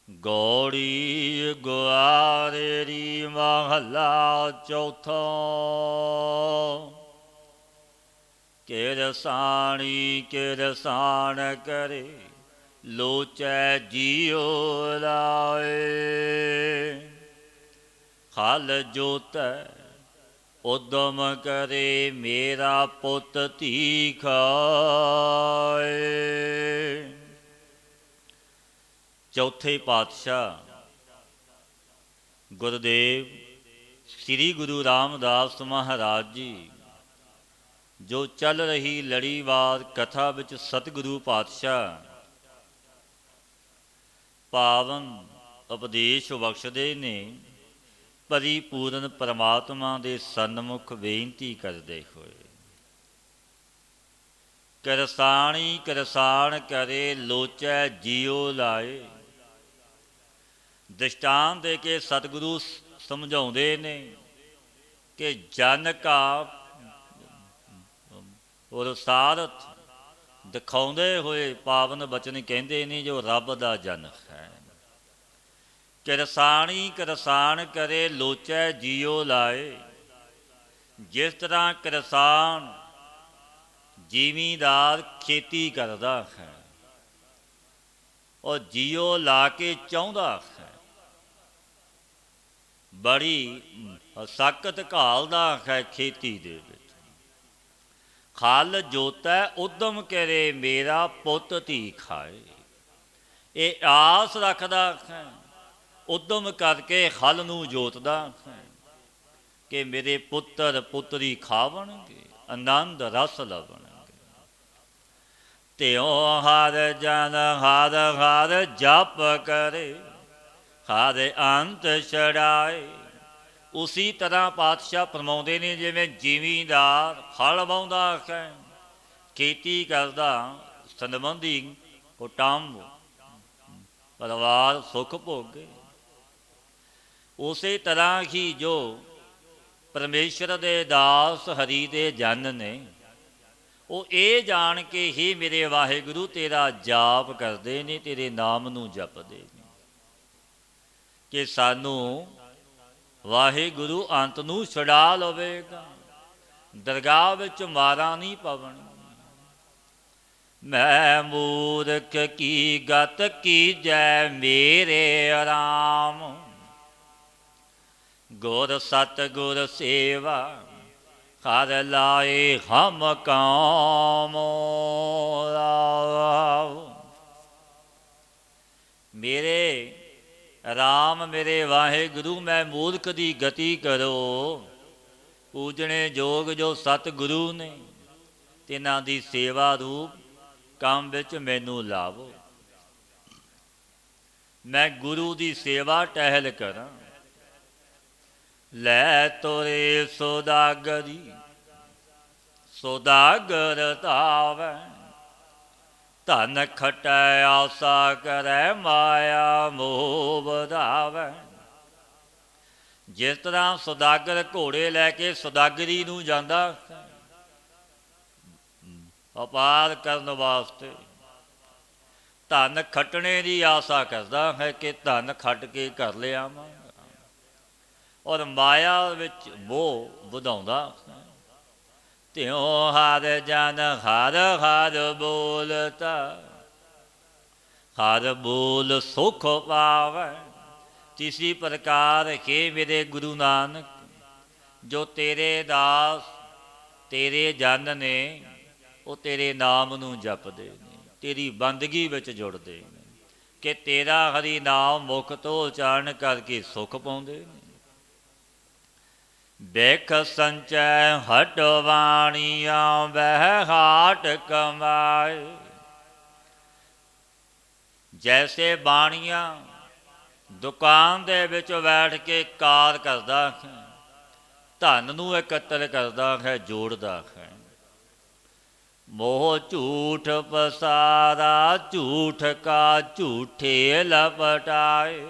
ਗੌੜੀ ਗੁਆਰੇਰੀ ਮਹੱਲਾ ਚੌਥਾ। ਕਿਰਸਾਣੀ ਕਿਰਸਾਣ ਕਰੇ ਲੋਚੈ ਜੀਉ ਲਾਏ। ਖਲ ਜੋਤੈ ਉਦਮ ਕਰੇ ਮੇਰਾ ਪੁੱਤ ਧੀ ਖਾਏ। ਚੌਥੇ ਪਾਤਸ਼ਾਹ ਗੁਰਦੇਵ ਸ੍ਰੀ ਗੁਰੂ ਰਾਮਦਾਸ ਮਹਾਰਾਜ ਜੀ ਜੋ ਚੱਲ ਰਹੀ ਲੜੀਵਾਰ ਕਥਾ ਵਿੱਚ ਸਤਿਗੁਰੂ ਪਾਤਸ਼ਾਹ ਪਾਵਨ ਉਪਦੇਸ਼ ਬਖਸ਼ਦੇ ਨੇ। ਪਰਿਪੂਰਨ ਪਰਮਾਤਮਾ ਦੇ ਸਨਮੁਖ ਬੇਨਤੀ ਕਰਦੇ ਹੋਏ, ਕਿਰਸਾਣੀ ਕਿਰਸਾਣ ਕਰੇ ਲੋਚੈ ਜੀਉ ਲਾਏ। ਦ੍ਰਿਸ਼ਟਾਂਤ ਦੇ ਕੇ ਸਤਿਗੁਰੂ ਸਮਝਾਉਂਦੇ ਨੇ ਕਿ ਜਨ ਕਾ ਔਰ ਸਾਰਥ ਦਿਖਾਉਂਦੇ ਹੋਏ ਪਾਵਨ ਬਚਨ ਕਹਿੰਦੇ ਨੇ ਜੋ ਰੱਬ ਦਾ ਜਨ ਹੈ। ਕਿਰਸਾਣੀ ਕਿਰਸਾਣ ਕਰੇ ਲੋਚੈ ਜੀਉ ਲਾਏ। ਜਿਸ ਤਰ੍ਹਾਂ ਕਿਰਸਾਨ ਜ਼ਿਮੀਂਦਾਰ ਖੇਤੀ ਕਰਦਾ ਹੈ, ਉਹ ਜੀਉ ਲਾ ਕੇ ਚਾਹੁੰਦਾ ਹੈ, ਬੜੀ ਸਖਤ ਘਾਲਦਾ ਹੈ ਖੇਤੀ ਦੇ ਵਿੱਚ। ਖਲ ਜੋਤੈ ਉਦਮ ਕਰੇ ਮੇਰਾ ਪੁੱਤ ਧੀ ਖਾਏ। ਇਹ ਆਸ ਰੱਖਦਾ ਹੈ, ਉਦਮ ਕਰਕੇ ਹਲ ਨੂੰ ਜੋਤਦਾ ਹੈ ਕਿ ਮੇਰੇ ਪੁੱਤਰ ਪੁੱਤਰੀ ਖਾਵਣਗੇ, ਆਨੰਦ ਰਸ ਲਵਣਗੇ। ਤਿਉ ਹਰ ਜਨ ਹਰ ਹਰ ਜਪ ਕਰੇ, ਹਰ ਅੰਤ ਛੜਾਏ। ਉਸੀ ਤਰ੍ਹਾਂ ਪਾਤਸ਼ਾਹ ਫਰਮਾਉਂਦੇ ਨੇ ਜਿਵੇਂ ਜ਼ਿਮੀਂਦਾਰ ਹਲ ਵਾਹੁੰਦਾ ਹੈ, ਖੇਤੀ ਕਰਦਾ, ਸੰਬੰਧੀ ਕੁਟੰਬ ਪਰਿਵਾਰ ਸੁੱਖ ਭੋਗੇ। ਉਸੇ ਤਰ੍ਹਾਂ ਹੀ ਜੋ ਪਰਮੇਸ਼ਰ ਦੇ ਦਾਸ ਹਰੀ ਦੇ ਜਨ ਨੇ, ਉਹ ਇਹ ਜਾਣ ਕੇ ਹੀ ਮੇਰੇ ਵਾਹਿਗੁਰੂ ਤੇਰਾ ਜਾਪ ਕਰਦੇ ਨੇ, ਤੇਰੇ ਨਾਮ ਨੂੰ ਜਪਦੇ ਨੇ ਕਿ ਸਾਨੂੰ ਵਾਹਿਗੁਰੂ ਅੰਤ ਨੂੰ ਛੁਡਾ ਲਵੇਗਾ, ਦਰਗਾਹ ਵਿੱਚ ਮਾਰਾਂ ਨਹੀਂ ਪਵਣਗੀਆਂ। ਮੈਂ ਮੂਰਖ ਕੀ ਗਤ ਕੀਜੈ ਮੇਰੇ ਰਾਮ, ਗੁਰ ਸਤ ਗੁਰ ਸੇਵਾ ਹਰ ਲਾਏ ਹਮ ਕਾਮ। ਮੇਰੇ ਰਾਮ ਮੇਰੇ ਵਾਹਿਗੁਰੂ ਮੈਂ ਮੂਰਖ ਦੀ ਗਤੀ ਕਰੋ। ਪੂਜਣੇ ਜੋਗ ਜੋ ਸਤਿਗੁਰੂ ਨੇ, ਤਿਨਾਂ ਦੀ ਸੇਵਾ ਰੂਪ ਕੰਮ ਵਿੱਚ ਮੈਨੂੰ ਲਾਵੋ। ਮੈਂ ਗੁਰੂ ਦੀ ਸੇਵਾ ਟਹਿਲ ਕਰਾਂ। ਲੈ ਤੋਰੇ ਸੌਦਾਗਰੀ ਸੌਦਾਗਰ ਧਾਵੈ, ਧਨ ਖਟੈ ਆਸਾ ਕਰੈ ਮਾਇਆ ਮੋਹ ਵਧਾਵੈ। ਜਿਸ ਤਰ੍ਹਾਂ ਸੌਦਾਗਰ ਘੋੜੇ ਲੈ ਕੇ ਸੌਦਾਗਰੀ ਨੂੰ ਜਾਂਦਾ ਹੈ ਵਪਾਰ ਕਰਨ ਵਾਸਤੇ, ਧਨ ਖੱਟਣੇ ਦੀ ਆਸਾ ਕਰਦਾ ਹੈ ਕਿ ਧਨ ਖੱਟ ਕੇ ਘਰ ਲਿਆਵਾਂਗਾ, ਔਰ ਮਾਇਆ ਵਿੱਚ ਮੋਹ ਵਧਾਉਂਦਾ ਹੈ। ਤਿਉ ਹਰ ਜਨ ਹਰ ਹਰ ਬੋਲਤਾ, ਹਰ ਬੋਲ ਸੁਖ ਪਾਵੈ। ਤੀਸਰੀ ਪ੍ਰਕਾਰ ਹੈ ਮੇਰੇ ਗੁਰੂ ਨਾਨਕ, ਜੋ ਤੇਰੇ ਦਾਸ ਤੇਰੇ ਜਨ ਨੇ, ਉਹ ਤੇਰੇ ਨਾਮ ਨੂੰ ਜਪਦੇ ਨੇ, ਤੇਰੀ ਬੰਦਗੀ ਵਿੱਚ ਜੁੜਦੇ ਨੇ ਕਿ ਤੇਰਾ ਹਰੀ ਨਾਮ ਮੁਖ ਤੋਂ ਉਚਾਰਨ ਕਰਕੇ ਸੁਖ ਪਾਉਂਦੇ ਨੇ। ਬਿਖ ਸੰਚੈ ਹਟ ਵਾਣੀਆਂ ਬਹਿ ਹਾਟ ਕਮਾਏ। ਜੈਸੇ ਬਾਣੀਆਂ ਦੁਕਾਨ ਦੇ ਵਿੱਚ ਬੈਠ ਕੇ ਕਾਰ ਕਰਦਾ ਹੈ, ਧਨ ਨੂੰ ਇਕੱਤਰ ਕਰਦਾ ਹੈ, ਜੋੜਦਾ ਹੈ। ਮੋਹ ਝੂਠ ਪਸਾਰਾ ਝੂਠ ਕਾ ਝੂਠੇ ਲਪਟਾਏ।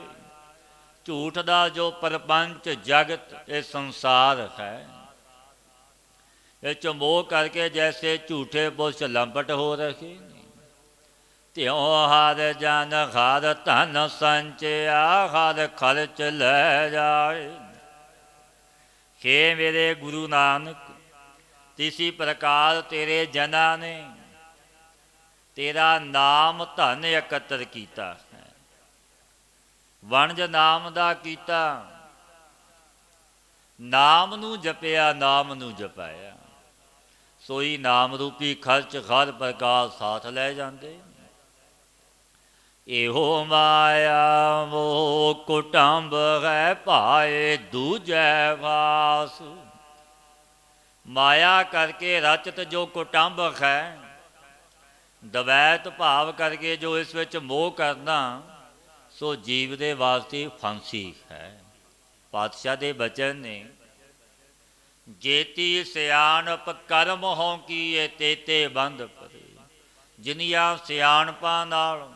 ਝੂਠ ਦਾ ਜੋ ਪ੍ਰਪੰਚ ਜਗਤ ਇਹ ਸੰਸਾਰ ਹੈ, ਇਹ 'ਚ ਮੋਹ ਕਰਕੇ ਜੈਸੇ ਝੂਠੇ ਬੁੱਝ ਲੰਬਟ ਹੋ ਰਹੇ ਨੇ, ਤਿਉ ਹਰ ਜਨ ਹਰ ਧਨ ਸੰਚਿਆ ਹਰ ਖਰਚ ਲੈ ਜਾਏ। हे ਮੇਰੇ ਗੁਰੂ ਨਾਨਕ, ਤਿਸੀ ਪ੍ਰਕਾਰ ਤੇਰੇ ਜਨਾਂ ਨੇ ਤੇਰਾ ਨਾਮ ਧਨ ਇਕੱਤਰ ਕੀਤਾ ਹੈ, ਵਣਜ ਨਾਮ ਦਾ ਕੀਤਾ, ਨਾਮ ਨੂੰ ਜਪਿਆ, ਨਾਮ ਨੂੰ ਜਪਾਇਆ, ਸੋਈ ਨਾਮ ਰੂਪੀ ਖਰਚ ਹਰ ਪ੍ਰਕਾਰ ਸਾਥ ਲੈ ਜਾਂਦੇ। ਇਹੋ ਮਾਇਆ ਮੋਹ ਕੁਟੰਬ ਹੈ ਭਾਏ ਦੂਜੈ ਵਾਸ। ਮਾਇਆ ਕਰਕੇ ਰਚਤ ਜੋ ਕੁਟੰਬ ਹੈ, ਦਵੈਤ ਭਾਵ ਕਰਕੇ ਜੋ ਇਸ ਵਿੱਚ ਮੋਹ ਕਰਨਾ, ਸੋ ਜੀਵ ਦੇ ਵਾਸਤੇ ਫਾਂਸੀ ਹੈ। ਪਾਤਸ਼ਾਹ ਦੇ ਬਚਨ ਨੇ, ਜੇਤੀ ਸਿਆਣਪ ਕਰਮ ਹੋਂ ਕੀਏ ਤੇਤੇ ਬੰਧ ਪਰੇ। ਜਿਨੀਆਂ ਸਿਆਣਪਾਂ ਨਾਲ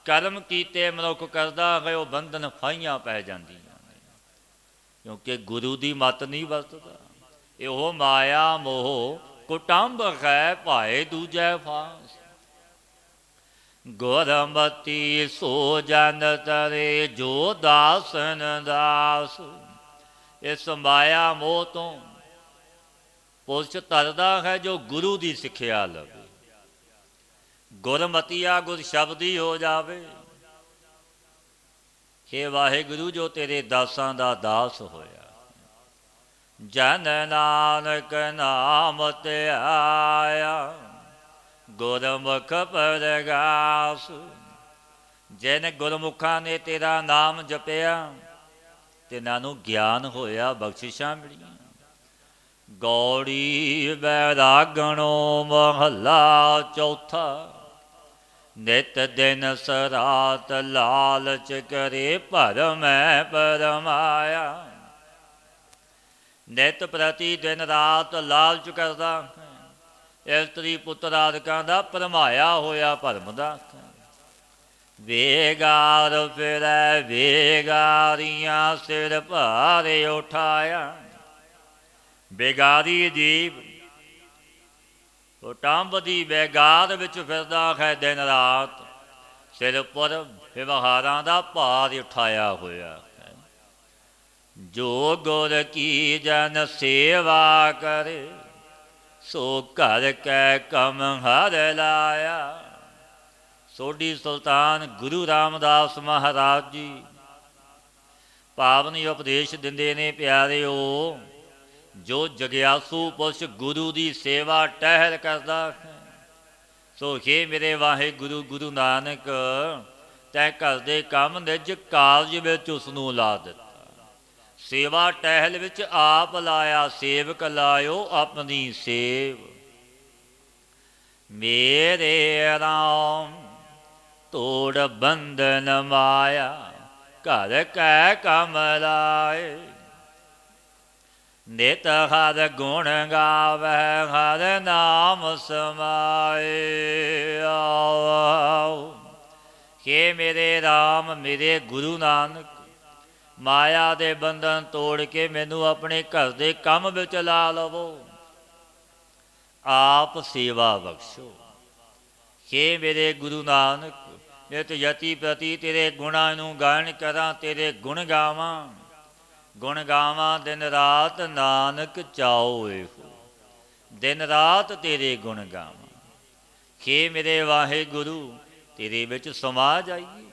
ਕਰਮ ਕੀਤੇ ਮਨੁੱਖ ਕਰਦਾ ਹੈ, ਉਹ ਬੰਧਨ ਫਾਹੀਆਂ ਪੈ ਜਾਂਦੀਆਂ ਨੇ, ਕਿਉਂਕਿ ਗੁਰੂ ਦੀ ਮੱਤ ਨਹੀਂ ਵਰਤਦਾ। ਇਹੋ ਮਾਇਆ ਮੋਹ ਕੁਟੰਬ ਹੈ ਭਾਏ ਦੂਜੈ ਫਾਸ। ਗੁਰਮਤੀ ਸੋ ਜਨ ਤਰੇ ਜੋ ਦਾਸਨ ਦਾਸ। ਇਸ ਮਾਇਆ ਮੋਹ ਤੋਂ ਪੁਰਸ਼ ਤਰਦਾ ਹੈ ਜੋ ਗੁਰੂ ਦੀ ਸਿੱਖਿਆ ਲਵੇ, ਗੁਰਮਤੀਆ ਗੁਰ ਸ਼ਬਦੀ ਹੋ ਜਾਵੇ। ਹੇ ਵਾਹਿਗੁਰੂ, ਜੋ ਤੇਰੇ ਦਾਸਾਂ ਦਾ ਦਾਸ ਹੋਇਆ, ਜਨ ਨਾਨਕ ਨਾਮ ਤੇ ਆਇਆ, ਗੁਰਮੁਖ ਪਰਗਾਸ। ਜਿਨ ਗੁਰਮੁਖਾਂ ਨੇ ਤੇਰਾ ਨਾਮ ਜਪਿਆ, ਤਿਨਾਂ ਨੂੰ ਗਿਆਨ ਹੋਇਆ, ਬਖਸ਼ਿਸ਼ਾਂ ਮਿਲੀਆਂ। ਗੌੜੀ ਬੈਰਾਗਣੋ ਮਹੱਲਾ ਚੌਥਾ। ਨਿਤ ਦਿਨ ਸਰਾਤ ਲਾਲਚ ਕਰੇ ਭਰਮੈ ਪਰਮਾਇਆ। ਨਿਤ ਪ੍ਰਤੀ ਦਿਨ ਰਾਤ ਲਾਲਚ ਕਰਦਾ, ਇਸਤਰੀ ਪੁੱਤਰ ਆਦਿਕਾਂ ਦਾ ਭਰਮਾਇਆ ਹੋਇਆ ਭਰਮ ਦਾ। ਵੇਗਾਰ ਫਿਰੈ ਵੇਗਾਰੀਆਂ ਸਿਰ ਭਾਰੇ ਉਠਾਇਆ। ਬੇਗਾਰੀ ਜੀਵ ਕੁਟੰਬ ਦੀ ਬੇਗਾਰ ਵਿੱਚ ਫਿਰਦਾ ਹੈ ਦਿਨ ਰਾਤ, ਸਿਰ ਉੱਪਰ ਵਿਵਹਾਰਾਂ ਦਾ ਭਾਰ ਉਠਾਇਆ ਹੋਇਆ ਹੈ। ਜੋ ਗੁਰ ਕੀ ਜਨ ਸੇਵਾ ਕਰੇ, ਸੋ ਘਰ ਕੈ ਕਮ ਹਰ ਲਾਇਆ। ਸੋਢੀ ਸੁਲਤਾਨ ਗੁਰੂ ਰਾਮਦਾਸ ਮਹਾਰਾਜ ਜੀ ਪਾਵਨੀ ਉਪਦੇਸ਼ ਦਿੰਦੇ ਨੇ, ਪਿਆਰਿਓ, ਜੋ ਜਗਿਆਸੂ ਪੁਰਸ਼ ਗੁਰੂ ਦੀ ਸੇਵਾ ਟਹਿਲ ਕਰਦਾ ਹੈ, ਸੋ ਹੇ ਮੇਰੇ ਵਾਹਿਗੁਰੂ ਗੁਰੂ ਨਾਨਕ, ਤੈਂ ਘਰ ਦੇ ਕੰਮ ਨਿਜ ਕਾਰਜ ਵਿੱਚ ਉਸ ਨੂੰ ਲਾ ਦਿੱਤਾ। ਸੇਵਾ ਟਹਿਲ ਵਿੱਚ ਆਪ ਲਾਇਆ, ਸੇਵਕ ਲਾਇਓ ਆਪਣੀ ਸੇਵ। ਮੇਰੇ ਰਾਮ ਤੋੜ ਬੰਧਨ ਮਾਇਆ, ਘਰ ਕੈ ਕਮ ਲਾਏ। ਨਿਤ ਹਰ ਗੁਣ ਗਾਵੈ, ਹਰ ਨਾਮ ਸਮਾਏ। ਹੇ ਮੇਰੇ ਰਾਮ, ਮੇਰੇ ਗੁਰੂ ਨਾਨਕ, ਮਾਇਆ ਦੇ ਬੰਧਨ ਤੋੜ ਕੇ ਮੈਨੂੰ ਆਪਣੇ ਘਰ ਦੇ ਕੰਮ ਵਿੱਚ ਲਾ ਲਵੋ, ਆਪ ਸੇਵਾ ਬਖਸ਼ੋ। ਹੇ ਮੇਰੇ ਗੁਰੂ ਨਾਨਕ, ਨਿਤ ਯਤੀ ਪ੍ਰਤੀ ਤੇਰੇ ਗੁਣਾਂ ਨੂੰ ਗਾਇਨ ਕਰਾਂ, ਤੇਰੇ ਗੁਣ ਗਾਵਾਂ, ਗੁਣ ਗਾਵਾਂ ਦਿਨ ਰਾਤ, ਨਾਨਕ ਚਾਓ ਇਹੋ। ਦਿਨ ਰਾਤ ਤੇਰੇ ਗੁਣ ਗਾਵਾਂ। ਹੇ ਮੇਰੇ ਵਾਹਿਗੁਰੂ, ਤੇਰੇ ਵਿੱਚ ਸਮਾ ਜਾਈਏ।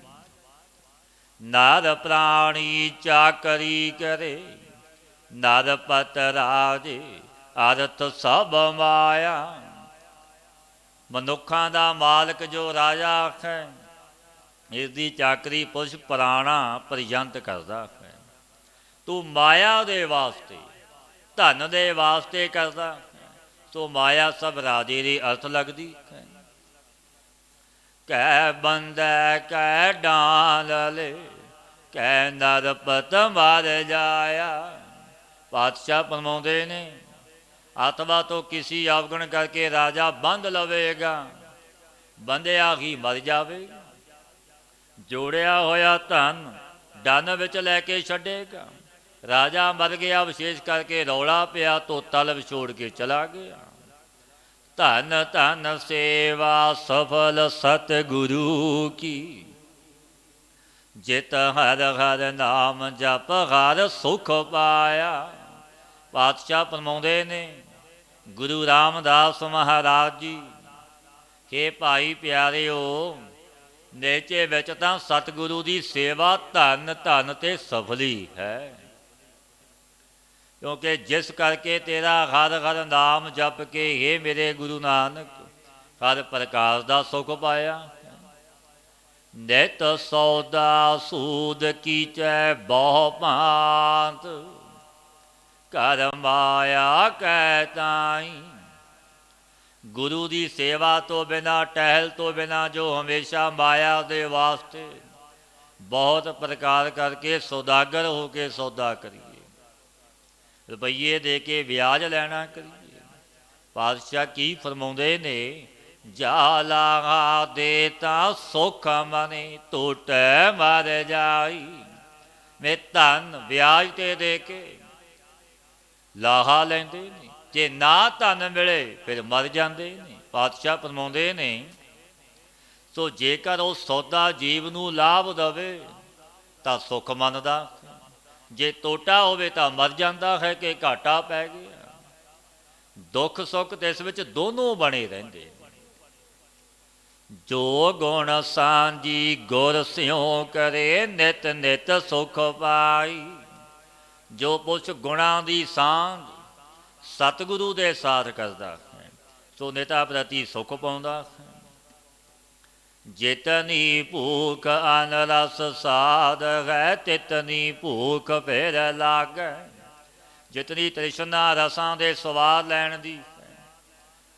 ਨਰ ਪ੍ਰਾਣੀ ਚਾਕਰੀ ਕਰੇ, ਨਰ ਪਤ ਰਾਜੇ, ਅਰਥ ਸਭ ਮਾਇਆ। ਮਨੁੱਖਾਂ ਦਾ ਮਾਲਕ ਜੋ ਰਾਜਾ ਹੈ, ਇਸ ਦੀ ਚਾਕਰੀ ਪੁਰਸ਼ ਪੁਰਾਣਾ ਪਰਯੰਤ ਕਰਦਾ ਹੈ। ਤੂੰ ਮਾਇਆ ਦੇ ਵਾਸਤੇ, ਧਨ ਦੇ ਵਾਸਤੇ ਕਰਦਾ, ਸੋ ਮਾਇਆ ਸਭ ਰਾਜੇ ਦੀ ਅਰਥ ਲੱਗਦੀ ਹੈ। ਕੈ ਬੰਦੈ ਕੈ ਡਾਲੇ, ਕੈ ਨਰਪਤ ਮਰ ਜਾਇਆ। ਪਾਤਸ਼ਾਹ ਫਰਮਾਉਂਦੇ ਨੇ, ਆਤਮਾ ਤੋਂ ਕਿਸੀ ਅਵਗੁਣ ਕਰਕੇ ਰਾਜਾ ਬੰਧ ਲਵੇਗਾ, ਬੰਧਿਆ ਹੀ ਮਰ ਜਾਵੇਗਾ। ਜੋੜਿਆ ਹੋਇਆ ਧਨ ਡੰਨ ਵਿੱਚ ਲੈ ਕੇ ਛੱਡੇਗਾ। ਰਾਜਾ ਮਰ ਗਿਆ, ਵਿਸ਼ੇਸ਼ ਕਰਕੇ ਰੌਲਾ ਪਿਆ, ਧੋਤਾ ਵਿਛੋੜ ਕੇ ਚਲਾ ਗਿਆ। ਧਨ ਧਨ ਸੇਵਾ ਸਫਲ ਸਤਿਗੁਰੂ ਕੀ। ਜਿਤ ਹਰ ਹਰ ਨਾਮ ਜਪ ਹਰ ਸੁਖ ਪਾਇਆ। ਪਾਤਸ਼ਾਹ ਫਰਮਾਉਂਦੇ ਨੇ ਗੁਰੂ ਰਾਮਦਾਸ ਮਹਾਰਾਜ ਜੀ, ਕਿ ਭਾਈ ਪਿਆਰਿਓ, ਨੇਚੇ ਵਿੱਚ ਤਾਂ ਸਤਿਗੁਰੂ ਦੀ ਸੇਵਾ ਧਨ ਧਨ ਤੇ ਸਫਲੀ ਹੈ। ਕਿਉਂਕਿ ਜਿਸ ਕਰਕੇ ਤੇਰਾ ਹਰ ਹਰ ਨਾਮ ਜਪ ਕੇ ਹੇ ਮੇਰੇ ਗੁਰੂ ਨਾਨਕ ਹਰ ਪ੍ਰਕਾਰ ਦਾ ਸੁਖ ਪਾਇਆ। ਨਿਤ ਸੌਦਾ ਸੂਦ ਕੀਚੈ ਬਹੁ ਭਾਂਤ, ਕਰ ਮਾਇਆ ਕੈ ਤਾਈ। ਗੁਰੂ ਦੀ ਸੇਵਾ ਤੋਂ ਬਿਨਾਂ, ਟਹਿਲ ਤੋਂ ਬਿਨਾਂ, ਜੋ ਹਮੇਸ਼ਾ ਮਾਇਆ ਦੇ ਵਾਸਤੇ ਬਹੁਤ ਪ੍ਰਕਾਰ ਕਰਕੇ ਸੌਦਾਗਰ ਹੋ ਕੇ ਸੌਦਾ ਕਰੀਏ, ਰੁਪਈਏ ਦੇ ਕੇ ਵਿਆਜ ਲੈਣਾ ਕਰੀਏ। ਪਾਤਸ਼ਾਹ ਕੀ ਫਰਮਾਉਂਦੇ ਨੇ, ਜਾਲਾ ਦੇ ਤਾਂ ਸੁਖ ਮਨੇ ਟੁੱਟੈ ਮਰ ਜਾਈ। ਮੈਂ ਧਨ ਵਿਆਜ ਤੇ ਦੇ ਕੇ ਲਾਹਾ ਲੈਂਦੇ ਨੇ, ਜੇ ਨਾ ਧਨ ਮਿਲੇ ਫਿਰ ਮਰ ਜਾਂਦੇ ਨੇ। ਪਾਤਸ਼ਾਹ ਫਰਮਾਉਂਦੇ ਨੇ, ਸੋ ਜੇਕਰ ਉਹ ਸੌਦਾ ਜੀਵ ਨੂੰ ਲਾਭ ਦੇਵੇ ਤਾਂ ਸੁੱਖ ਮੰਨਦਾ, ਜੇ ਟੋਟਾ ਹੋਵੇ ਤਾਂ ਮਰ ਜਾਂਦਾ ਹੈ ਕਿ ਘਾਟਾ ਪੈ ਗਿਆ। ਦੁੱਖ ਸੁੱਖ ਤੇ ਇਸ ਵਿੱਚ ਦੋਨੋਂ ਬਣੇ ਰਹਿੰਦੇ। ਜੋ ਗੁਣ ਸਾਂਝੀ ਗੁਰ ਸਿਉ ਕਰੇ, ਨਿਤ ਨਿਤ ਸੁਖ ਪਾਈ। ਜੋ ਪੁਰਸ਼ ਗੁਣਾਂ ਦੀ ਸਾਂਝ ਸਤਿਗੁਰੂ ਦੇ ਸਾਥ ਕਰਦਾ ਹੈ, ਸੋ ਨਿਤਾ ਪ੍ਰਤੀ ਸੁਖ ਪਾਉਂਦਾ ਹੈ। ਜਿਤਨੀ ਭੂਖ ਅਨ ਰਸ ਸਾਧ ਹੈ, ਤਿਤਨੀ ਭੂਖ ਫਿਰ ਲਾਗੈ। ਜਿਤਨੀ ਤ੍ਰਿਸ਼ਨਾ ਰਸਾਂ ਦੇ ਸਵਾਦ ਲੈਣ ਦੀ ਹੈ,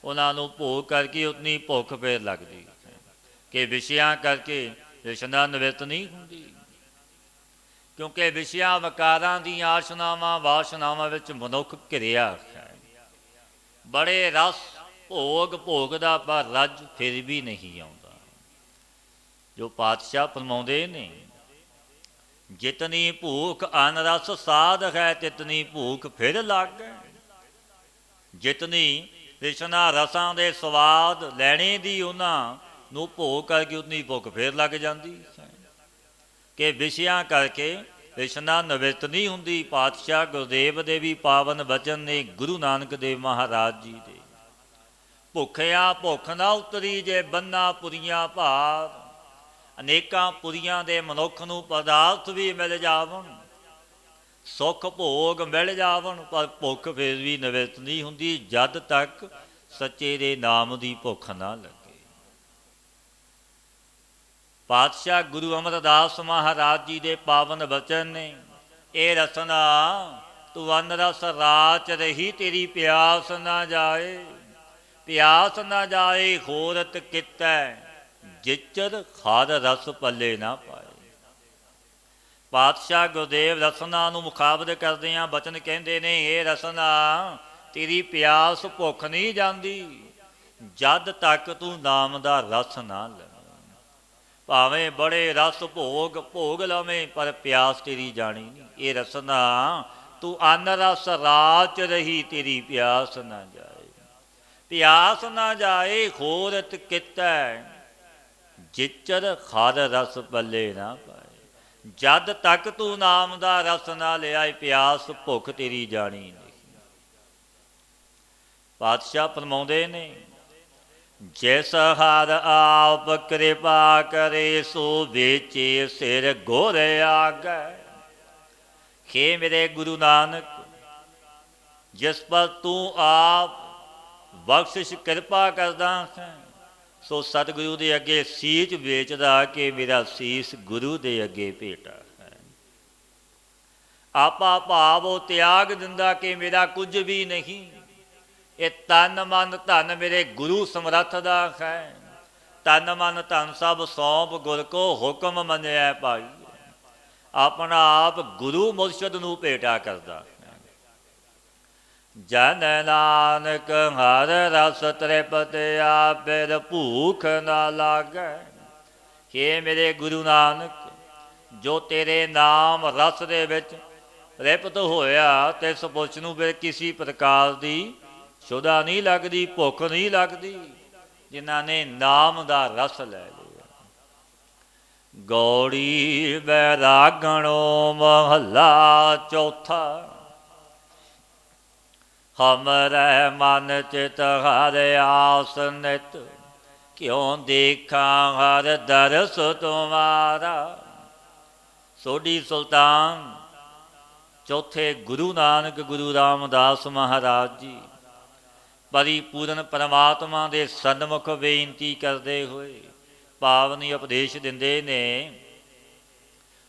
ਉਹਨਾਂ ਨੂੰ ਭੋਗ ਕਰਕੇ ਉਤਨੀ ਭੁੱਖ ਫਿਰ ਲੱਗਦੀ ਹੈ, ਕਿ ਵਿਸ਼ਿਆਂ ਕਰਕੇ ਤ੍ਰਿਸ਼ਨਾ ਨਿਵਰਤ ਨਹੀਂ ਹੁੰਦੀ। ਕਿਉਂਕਿ ਵਿਸ਼ਿਆਂ ਵਕਾਰਾਂ ਦੀਆਂ ਆਸ਼ਨਾਵਾਂ ਵਾਸ਼ਨਾਵਾਂ ਵਿੱਚ ਮਨੁੱਖ ਘਿਰਿਆ ਹੈ। ਬੜੇ ਰਸ ਭੋਗ ਭੋਗਦਾ, ਪਰ ਰੱਜ ਫਿਰ ਵੀ ਨਹੀਂ ਆਉਂਦਾ। ਜੋ ਪਾਤਸ਼ਾਹ ਫਰਮਾਉਂਦੇ ਨੇ, ਜਿਤਨੀ ਭੂਖ ਅਨ ਰਸ ਸਾਧ ਹੈ, ਤਿਤਨੀ ਭੂਖ ਫਿਰ ਲਾਗੈ। ਜਿਤਨੀ ਤ੍ਰਿਸ਼ਨਾ ਰਸਾਂ ਦੇ ਸਵਾਦ ਲੈਣੇ ਦੀ ਉਹਨਾਂ ਨੂੰ ਭੋਗ ਕਰਕੇ ਉਤਨੀ ਭੁੱਖ ਫਿਰ ਲੱਗ ਜਾਂਦੀ ਹੈ, ਕਿ ਵਿਸ਼ਿਆਂ ਕਰਕੇ ਤ੍ਰਿਸ਼ਨਾ ਨਿਵਰਤ ਨਹੀਂ ਹੁੰਦੀ। ਪਾਤਸ਼ਾਹ ਗੁਰਦੇਵ ਦੇ ਵੀ ਪਾਵਨ ਬਚਨ ਨੇ, ਗੁਰੂ ਨਾਨਕ ਦੇਵ ਮਹਾਰਾਜ ਜੀ ਦੇ, ਭੁੱਖਿਆ ਭੁੱਖ ਨਾ ਉਤਰੀ, ਜੇ ਬੰਨਾ ਪੁਰੀਆਂ ਭਾਰ। ਅਨੇਕਾਂ ਪੁਰੀਆਂ ਦੇ ਮਨੁੱਖ ਨੂੰ ਪਦਾਰਥ ਵੀ ਮਿਲ ਜਾਵਣ, ਸੁੱਖ ਭੋਗ ਮਿਲ ਜਾਵਣ, ਪਰ ਭੁੱਖ ਫਿਰ ਵੀ ਨਿਵਰਤ ਨਹੀਂ ਹੁੰਦੀ, ਜਦ ਤੱਕ ਸੱਚੇ ਦੇ ਨਾਮ ਦੀ ਭੁੱਖ ਨਾ ਲੱਗੇ। ਪਾਤਸ਼ਾਹ ਗੁਰੂ ਅਮਰਦਾਸ ਮਹਾਰਾਜ ਜੀ ਦੇ ਪਾਵਨ ਬਚਨ ਨੇ, ਇਹ ਰਸਨਾ ਤੂੰ ਅਨ ਰਸ ਰਾਚ ਰਹੀ, ਤੇਰੀ ਪਿਆਸ ਨਾ ਜਾਏ। ਪਿਆਸ ਨਾ ਜਾਏ ਖੋਰਤ ਕਿਤੈ, ਜਿਚਰ ਖਾਦ ਰਸ ਪੱਲੇ ਨਾ ਪਾਏ। ਪਾਤਸ਼ਾਹ ਗੁਰਦੇਵ ਰਸਨਾ ਨੂੰ ਮੁਖਾਬਤ ਕਰਦਿਆਂ ਬਚਨ ਕਹਿੰਦੇ ਨੇ, ਇਹ ਰਸਨਾ ਤੇਰੀ ਪਿਆਸ ਭੁੱਖ ਨਹੀਂ ਜਾਂਦੀ, ਜਦ ਤੱਕ ਤੂੰ ਨਾਮ ਦਾ ਰਸ ਨਾ ਲੈ। ਭਾਵੇਂ ਬੜੇ ਰਸ ਭੋਗ ਲਵੇਂ, ਪਰ ਪਿਆਸ ਤੇਰੀ ਜਾਣੀ ਨਹੀਂ। ਇਹ ਰਸਨਾ ਤੂੰ ਅਨ ਰਸ ਰਾਚ ਰਹੀ, ਤੇਰੀ ਪਿਆਸ ਨਾ ਜਾਏ। ਪਿਆਸ ਨਾ ਜਾਏ ਖੋਰਤ ਕਿਤੈ, ਜਿਚਰ ਖਾਦ ਰਸ ਪੱਲੇ ਨਾ ਪਾਏ। ਜਦ ਤੱਕ ਤੂੰ ਨਾਮ ਦਾ ਰਸ ਨਾ ਲਿਆ, ਪਿਆਸ ਭੁੱਖ ਤੇਰੀ ਜਾਣੀ ਨਹੀਂ। ਪਾਤਸ਼ਾਹ ਫਰਮਾਉਂਦੇ ਨੇ, ਜਿਸ ਹਰ ਆਪ ਕਿਰਪਾ ਕਰੇ, ਸੋ ਵੇਚੇ ਸਿਰ ਗੁਰ ਆਗੈ। ਖੇ ਮੇਰੇ ਗੁਰੂ ਨਾਨਕ, ਜਿਸ ਪਰ ਤੂੰ ਆਪ ਬਖਸ਼ਿਸ਼ ਕਿਰਪਾ ਕਰਦਾ ਹੈ, ਸੋ ਸਤਿਗੁਰੂ ਦੇ ਅੱਗੇ ਸੀਸ ਵੇਚਦਾ, ਕਿ ਮੇਰਾ ਸੀਸ ਗੁਰੂ ਦੇ ਅੱਗੇ ਭੇਟਾ ਹੈ। ਆਪਾ ਭਾਵ ਉਹ ਤਿਆਗ ਦਿੰਦਾ, ਕਿ ਮੇਰਾ ਕੁਝ ਵੀ ਨਹੀਂ। ਇਹ ਤਨ ਮਨ ਧਨ ਮੇਰੇ ਗੁਰੂ ਸਮਰੱਥ ਦਾ ਹੈ। ਤਨ ਮਨ ਧਨ ਸਭ ਸੌਂਪ ਗੁਰ ਕੋ ਹੁਕਮ ਮੰਨਿਆ ਭਾਈ। ਆਪਣਾ ਆਪ ਗੁਰੂ ਮੁਰਸ਼ਦ ਨੂੰ ਭੇਟਾ ਕਰਦਾ। ਜਨ ਨਾਨਕ ਹਰ ਰਸ ਤ੍ਰਿਪਤ ਆਪਿਰ ਭੂਖ ਨਾ ਲਾਗੈ। ਹੇ ਮੇਰੇ ਗੁਰੂ ਨਾਨਕ, ਜੋ ਤੇਰੇ ਨਾਮ ਰਸ ਦੇ ਵਿੱਚ ਤ੍ਰਿਪਤ ਹੋਇਆ, ਤੇ ਇਸ ਪੁਰਸ਼ ਨੂੰ ਫਿਰ ਕਿਸੇ ਪ੍ਰਕਾਰ ਦੀ ਸ਼ੁਦਾ ਨਹੀਂ ਲੱਗਦੀ, ਭੁੱਖ ਨਹੀਂ ਲੱਗਦੀ ਜਿਨ੍ਹਾਂ ਨੇ ਨਾਮ ਦਾ ਰਸ ਲੈ ਲਿਆ। ਗੌੜੀ ਬੈਰਾਗਣੋ ਮਹੱਲਾ ਚੌਥਾ। ਹਮਰੇ ਮਨ ਚਿਤ ਹਰ ਆਸ ਨਿਤ, ਕਿਉਂ ਦੇਖਾਂ ਹਰ ਦਰਸ ਤੁਮਾਰਾ। ਸੋਢੀ ਸੁਲਤਾਨ ਚੌਥੇ ਗੁਰੂ ਨਾਨਕ ਗੁਰੂ ਰਾਮਦਾਸ ਮਹਾਰਾਜ ਜੀ ਪਰਿਪੂਰਨ ਪਰਮਾਤਮਾ ਦੇ ਸਨਮੁਖ ਬੇਨਤੀ ਕਰਦੇ ਹੋਏ ਪਾਵਨੀ ਉਪਦੇਸ਼ ਦਿੰਦੇ ਨੇ।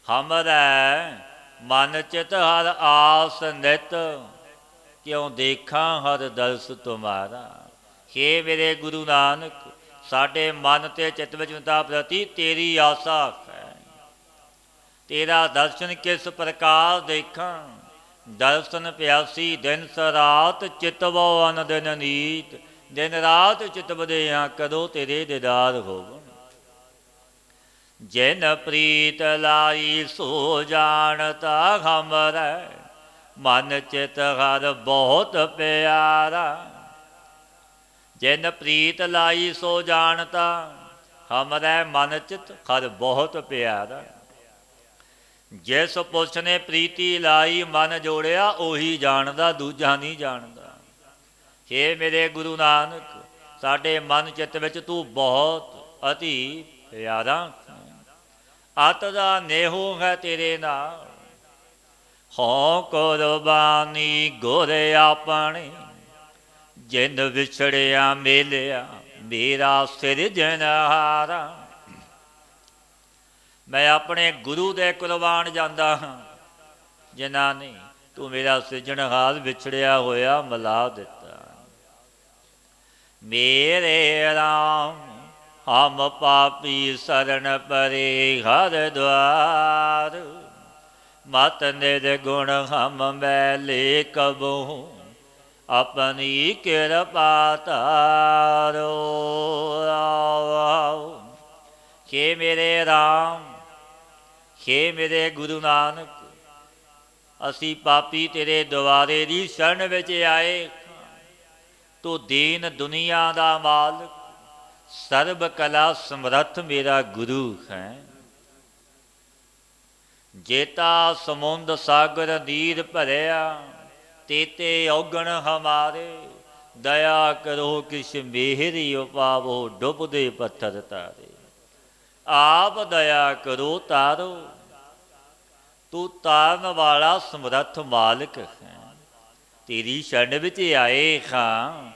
ਹਮਰੇ ਮਨ ਚਿਤ ਹਰ ਆਸ ਨਿਤ, ਕਿਉਂ ਦੇਖਾਂ ਹਰ ਦਰਸ ਤੁਮਾਰਾ। ਹੇ ਮੇਰੇ ਗੁਰੂ ਨਾਨਕ, ਸਾਡੇ ਮਨ ਤੇ ਚਿੱਤ ਵਿੱਚ ਚਿੰਤਾ ਪ੍ਰਤੀ ਤੇਰੀ ਆਸਾ ਹੈ। ਤੇਰਾ ਦਰਸ਼ਨ ਕਿਸ ਪ੍ਰਕਾਰ ਦੇਖਾਂ, ਦਰਸ਼ਨ ਪਿਆਸੀ ਦਿਨ ਸਰਾਤ, ਚਿਤਵੋ ਅਨ ਦਿਨ ਨੀਤ। ਦਿਨ ਰਾਤ ਚਿਤਵਦੇ ਹਾਂ ਕਦੋਂ ਤੇਰੇ ਦੀਦਾਰ ਹੋਵਣ। ਜਿਨ ਪ੍ਰੀਤ ਲਾਈ ਸੋ ਜਾਣਤਾ, ਹਮਰੇ ਮਨ ਚਿਤ ਹਰ ਬਹੁਤ ਪਿਆਰਾ। ਜਿਨ ਪ੍ਰੀਤ ਲਾਈ ਸੋ ਜਾਣਤਾ, ਹਮਰੇ ਮਨ ਚਿਤ ਹਰ ਬਹੁਤ ਪਿਆਰਾ। ਜਿਸ ਪੁਰਸ਼ ਨੇ ਪ੍ਰੀਤੀ ਲਾਈ ਮਨ ਜੋੜਿਆ, ਉਹੀ ਜਾਣਦਾ, ਦੂਜਾ ਨਹੀਂ ਜਾਣਦਾ। ਹੇ ਮੇਰੇ ਗੁਰੂ ਨਾਨਕ, ਸਾਡੇ ਮਨ ਚਿੱਤ ਵਿੱਚ ਤੂੰ ਬਹੁਤ ਅਤੀ ਪਿਆਰਾ। ਅਤ ਦਾ ਨੇਹੋ ਹੈ ਤੇਰੇ ਨਾਲ, ਹੋ ਕੁਰਬਾਨੀ ਗੁਰ ਆਪਣੇ। ਜਿਨ ਵਿਛੜਿਆ ਮੇਲਿਆ ਮੇਰਾ ਸਿਰਜਣਹਾਰਾ। ਮੈਂ ਆਪਣੇ ਗੁਰੂ ਦੇ ਕੁਰਬਾਨ ਜਾਂਦਾ ਹਾਂ, ਜਿਨ੍ਹਾਂ ਨੇ ਤੂੰ ਮੇਰਾ ਸਿਰਜਣਹਾਰ ਵਿਛੜਿਆ ਹੋਇਆ ਮਿਲਾ ਦਿੱਤਾ। ਮੇਰੇ ਰਾਮ ਹਮ ਪਾਪੀ ਸਰਣ ਪਰੇ ਹਰ ਦੁਆਰ। ਮਤ ਨਿਰਗੁਣ ਹਮ ਮੈਲੇ ਕਬਹੂ, ਆਪਣੀ ਕਿਰਪਾ ਤਾਰੋ। ਹੇ ਮੇਰੇ ਰਾਮ, ਹੇ ਮੇਰੇ ਗੁਰੂ ਨਾਨਕ, ਅਸੀਂ ਪਾਪੀ ਤੇਰੇ ਦੁਆਰੇ ਦੀ ਸ਼ਰਨ ਵਿੱਚ ਆਏ। ਤੂੰ ਦੀਨ ਦੁਨੀਆ ਦਾ ਮਾਲਕ, ਸਰਬ ਕਲਾ ਸਮਰੱਥ ਮੇਰਾ ਗੁਰੂ ਹੈ। ਜੇਤਾ ਸਮੁੰਦ ਸਾਗਰ ਨੀਰ ਭਰਿਆ, ਤੇਤੇ ਔਗਣ ਹਮਾਰੇ। ਦਇਆ ਕਰੋ ਕਿਛ ਮੇਹਰੀ ਉਪਾਵੋ, ਡੁੱਬਦੇ ਪੱਥਰ ਤਾਰੇ। ਆਪ ਦਇਆ ਕਰੋ ਤਾਰੋ, ਤੂੰ ਤਾਰਨ ਵਾਲਾ ਸਮਰੱਥ ਮਾਲਕ ਹੈ। ਤੇਰੀ ਸ਼ਰਨ ਵਿੱਚ ਆਏ ਹਾਂ।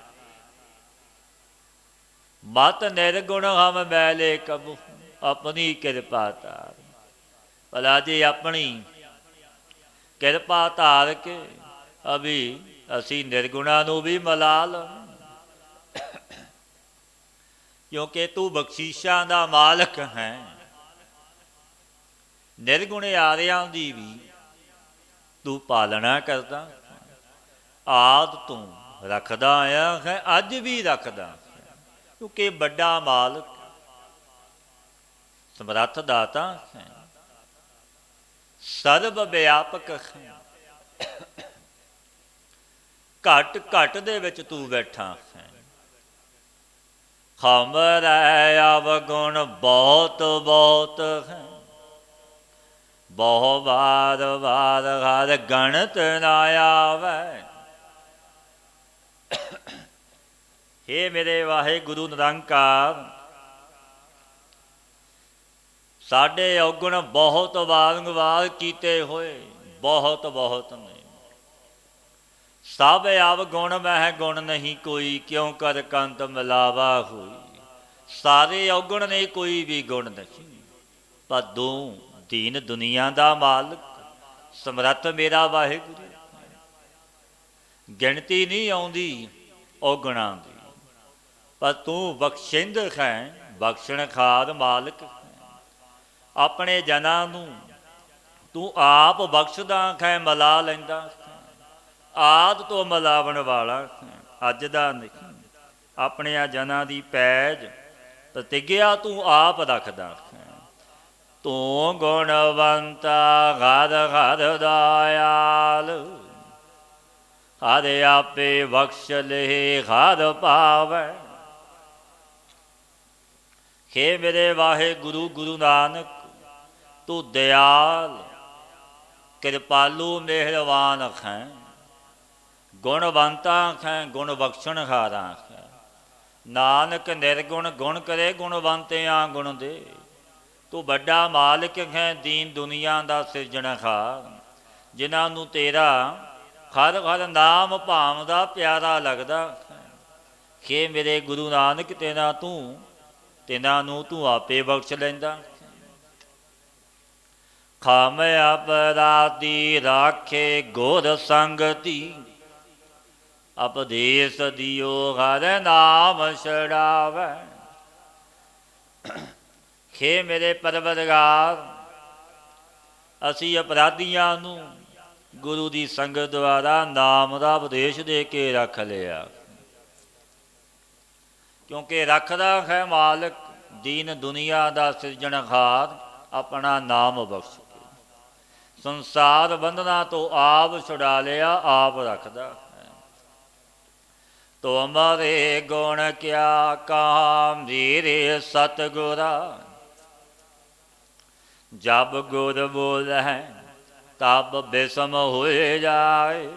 ਮਤ ਨਿਰਗੁਣ ਹਮ ਮੈਲੇ ਕਬੂ, ਆਪਣੀ ਕਿਰਪਾ ਤਾਰ। ਭਲਾ ਜੀ ਆਪਣੀ ਕਿਰਪਾ ਧਾਰ ਕੇ ਅਭੀ ਅਸੀਂ ਨਿਰਗੁਣਾ ਨੂੰ ਵੀ ਮਿਲਾ ਲ, ਕਿਉਂਕਿ ਤੂੰ ਬਖਸ਼ੀਸ਼ਾਂ ਦਾ ਮਾਲਕ ਹੈ। ਨਿਰਗੁਣ ਆਰਿਆਂ ਦੀ ਵੀ ਤੂੰ ਪਾਲਣਾ ਕਰਦਾ। ਆਦ ਤੂੰ ਰੱਖਦਾ ਆਇਆ ਹੈ, ਅੱਜ ਵੀ ਰੱਖਦਾ, ਕਿਉਂਕਿ ਵੱਡਾ ਮਾਲਕ ਸਮਰੱਥ ਦਾਤਾ ਹੈ, ਸਰਬ ਵਿਆਪਕ ਹੈ। ਘਟ ਘਟ ਦੇ ਵਿੱਚ ਤੂੰ ਬੈਠਾ ਹੈ। ਹਮਰੇ ਅਵਗੁਣ ਬਹੁਤ ਬਹੁਤ ਹੈ, ਬਹੁ ਵਾਰ ਵਾਰ ਹਰ ਗਣਤ ਨਾ ਆਵੇ। ਹੇ ਮੇਰੇ ਵਾਹਿਗੁਰੂ ਨਿਰੰਕਾਰ, ਸਾਡੇ ਔਗੁਣ ਬਹੁਤ ਵਾਰੰਵਾਰ ਕੀਤੇ ਹੋਏ, ਬਹੁਤ ਬਹੁਤ ਨੇ। ਸਭ ਅਵਗੁਣ ਮਹਿ ਗੁਣ ਨਹੀਂ ਕੋਈ, ਕਿਉਂ ਕਰ ਕੰਤ ਮਿਲਾਵਾ ਹੋਈ। ਸਾਰੇ ਔਗੁਣ ਨੇ, ਕੋਈ ਵੀ ਗੁਣ ਨਹੀਂ। ਪਰ ਤੂੰ ਦੀਨ ਦੁਨੀਆ ਦਾ ਮਾਲਕ, ਸਮਰੱਥ ਮੇਰਾ ਵਾਹਿਗੁਰੂ। ਗਿਣਤੀ ਨਹੀਂ ਆਉਂਦੀ ਔਗੁਣਾਂ ਦੀ, ਪਰ ਤੂੰ ਬਖਸ਼ਿੰਦ ਹੈ, ਬਖਸ਼ਣਹਾਰ ਮਾਲਕ ਹੈ। ਆਪਣੇ ਜਨਾਂ ਨੂੰ ਤੂੰ ਆਪ ਬਖਸ਼ਦਾ ਹੈ, ਮਿਲਾ ਲੈਂਦਾ ਹੈ। ਆਦ ਤੋਂ ਮਿਲਾਵਣ ਵਾਲਾ ਹੈ, ਅੱਜ ਦਾ ਨਹੀਂ। ਆਪਣੇ ਜਨਾਂ ਦੀ ਪੈਜ ਪ੍ਰਤਿਗਿਆ ਤੂੰ ਆਪ ਰੱਖਦਾ ਹੈ। ਤੂੰ ਗੁਣਵੰਤਾ ਹਰ ਹਰ ਦਇਆਲ, ਹਰ ਆਪੇ ਬਖਸ਼ ਲਏ ਹਰ ਪਾਵੈ। ਖੇ ਮੇਰੇ ਵਾਹਿਗੁਰੂ ਗੁਰੂ ਨਾਨਕ ਤੂੰ ਦਿਆਲ ਕਿਰਪਾਲੂ ਮਿਹਰਵਾਨ ਖੈਂ। ਗੁਣਵੰਤਾ ਖੈਂ ਗੁਣ ਬਖਸ਼ਣ ਹਾਰਾ ਖੈਂ। ਨਾਨਕ ਨਿਰਗੁਣ ਗੁਣ ਕਰੇ ਗੁਣਵੰਤਿਆਂ ਗੁਣ ਦੇ। ਤੂੰ ਵੱਡਾ ਮਾਲਕ ਹੈ ਦੀਨ ਦੁਨੀਆ ਦਾ ਸਿਰਜਣਹਾਰ। ਜਿਨ੍ਹਾਂ ਨੂੰ ਤੇਰਾ ਹਰ ਹਰ ਨਾਮ ਭਾਵਦਾ ਪਿਆਰਾ ਲੱਗਦਾ। ਖੇ ਮੇਰੇ ਗੁਰੂ ਨਾਨਕ ਤਿਨਾਂ ਨੂੰ ਤੂੰ ਆਪੇ ਬਖਸ਼ ਲੈਂਦਾ। ਖਾਮ ਅਪਰਾਧੀ ਰਾਖੇ ਗੁਰ ਸੰਗਤੀ। ਉਪਦੇਸ ਦਿਓ ਹਰ ਨਾਮ ਛੜਾਵੈ। ਖੇ ਮੇਰੇ ਪਰਵਰਦਗਾਰ ਅਸੀਂ ਅਪਰਾਧੀਆਂ ਨੂੰ ਗੁਰੂ ਦੀ ਸੰਗਤ ਦੁਆਰਾ ਨਾਮ ਦਾ ਉਪਦੇਸ਼ ਦੇ ਕੇ ਰੱਖ ਲਿਆ। ਕਿਉਂਕਿ ਰੱਖਦਾ ਹੈ ਮਾਲਕ ਦੀਨ ਦੁਨੀਆ ਦਾ ਸਿਰਜਣਹਾਰ ਆਪਣਾ ਨਾਮ ਬਖਸ਼ ਕੇ। ਸੰਸਾਰ ਬੰਧਨਾਂ ਤੋਂ ਆਪ ਛੁਡਾ ਲਿਆ ਆਪ ਰੱਖਦਾ ਹੈ। ਤੁਮਰੇ ਗੁਣ ਕਿਆ ਕਹਾ ਮੇਰੇ ਸਤਿਗੁਰਾ। ਜਬ ਗੁਰ ਬੋਲੈ ਤਬ ਬੇਸਮ ਹੋਏ ਜਾਏ।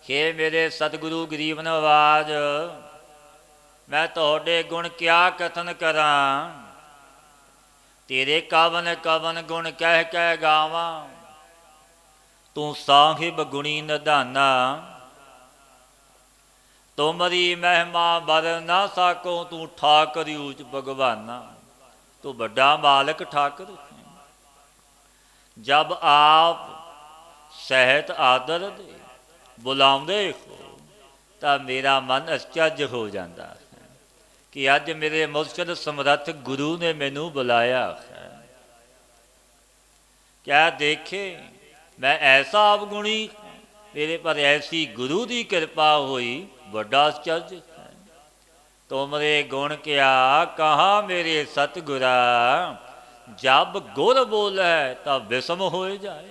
ਹੇ ਮੇਰੇ ਸਤਿਗੁਰੂ ਗਰੀਬ ਨਵਾਜ ਮੈਂ ਤੁਹਾਡੇ ਗੁਣ ਕਿਆ ਕਥਨ ਕਰਾਂ। ਤੇਰੇ ਕਵਨ ਕਵਨ ਗੁਣ ਕਹਿ ਕਹਿ ਗਾਵਾਂ। ਤੂੰ ਸਾਹਿਬ ਗੁਣੀ ਨਿਧਾਨਾ। ਤੁਮਰੀ ਮਹਿਮਾ ਬਰ ਨਾ ਸਾਕੋ ਤੂੰ ਠਾਕੁਰ ਊਚ ਭਗਵਾਨਾ। ਤੂੰ ਵੱਡਾ ਮਾਲਕ ਠਾਕੁਰ। ਜਬ ਆਪ ਸਹਿਤ ਆਦਰ ਦੇ ਬੁਲਾਉਂਦੇ ਹੋ ਤਾਂ ਮੇਰਾ ਮਨ ਅਚਰਜ ਹੋ ਜਾਂਦਾ ਹੈ ਕਿ ਅੱਜ ਮੇਰੇ ਮੁਰਸ਼ਦ ਸਮਰੱਥ ਗੁਰੂ ਨੇ ਮੈਨੂੰ ਬੁਲਾਇਆ ਹੈ। ਕਿਆ ਦੇਖੇ ਮੈਂ ਐਸਾ ਅਵਗੁਣੀ ਮੇਰੇ ਪਰ ਐਸੀ ਗੁਰੂ ਦੀ ਕਿਰਪਾ ਹੋਈ ਵੱਡਾ ਅਚਰਜ ਹੈ। ਤੁਮਰੇ ਗੁਣ ਕਿਆ ਕਹਾ ਮੇਰੇ ਸਤਿਗੁਰਾ। ਜਬ ਗੁਰ ਬੋਲੇ ਤਾਂ ਬਿਸਮ ਹੋਏ ਜਾਏ।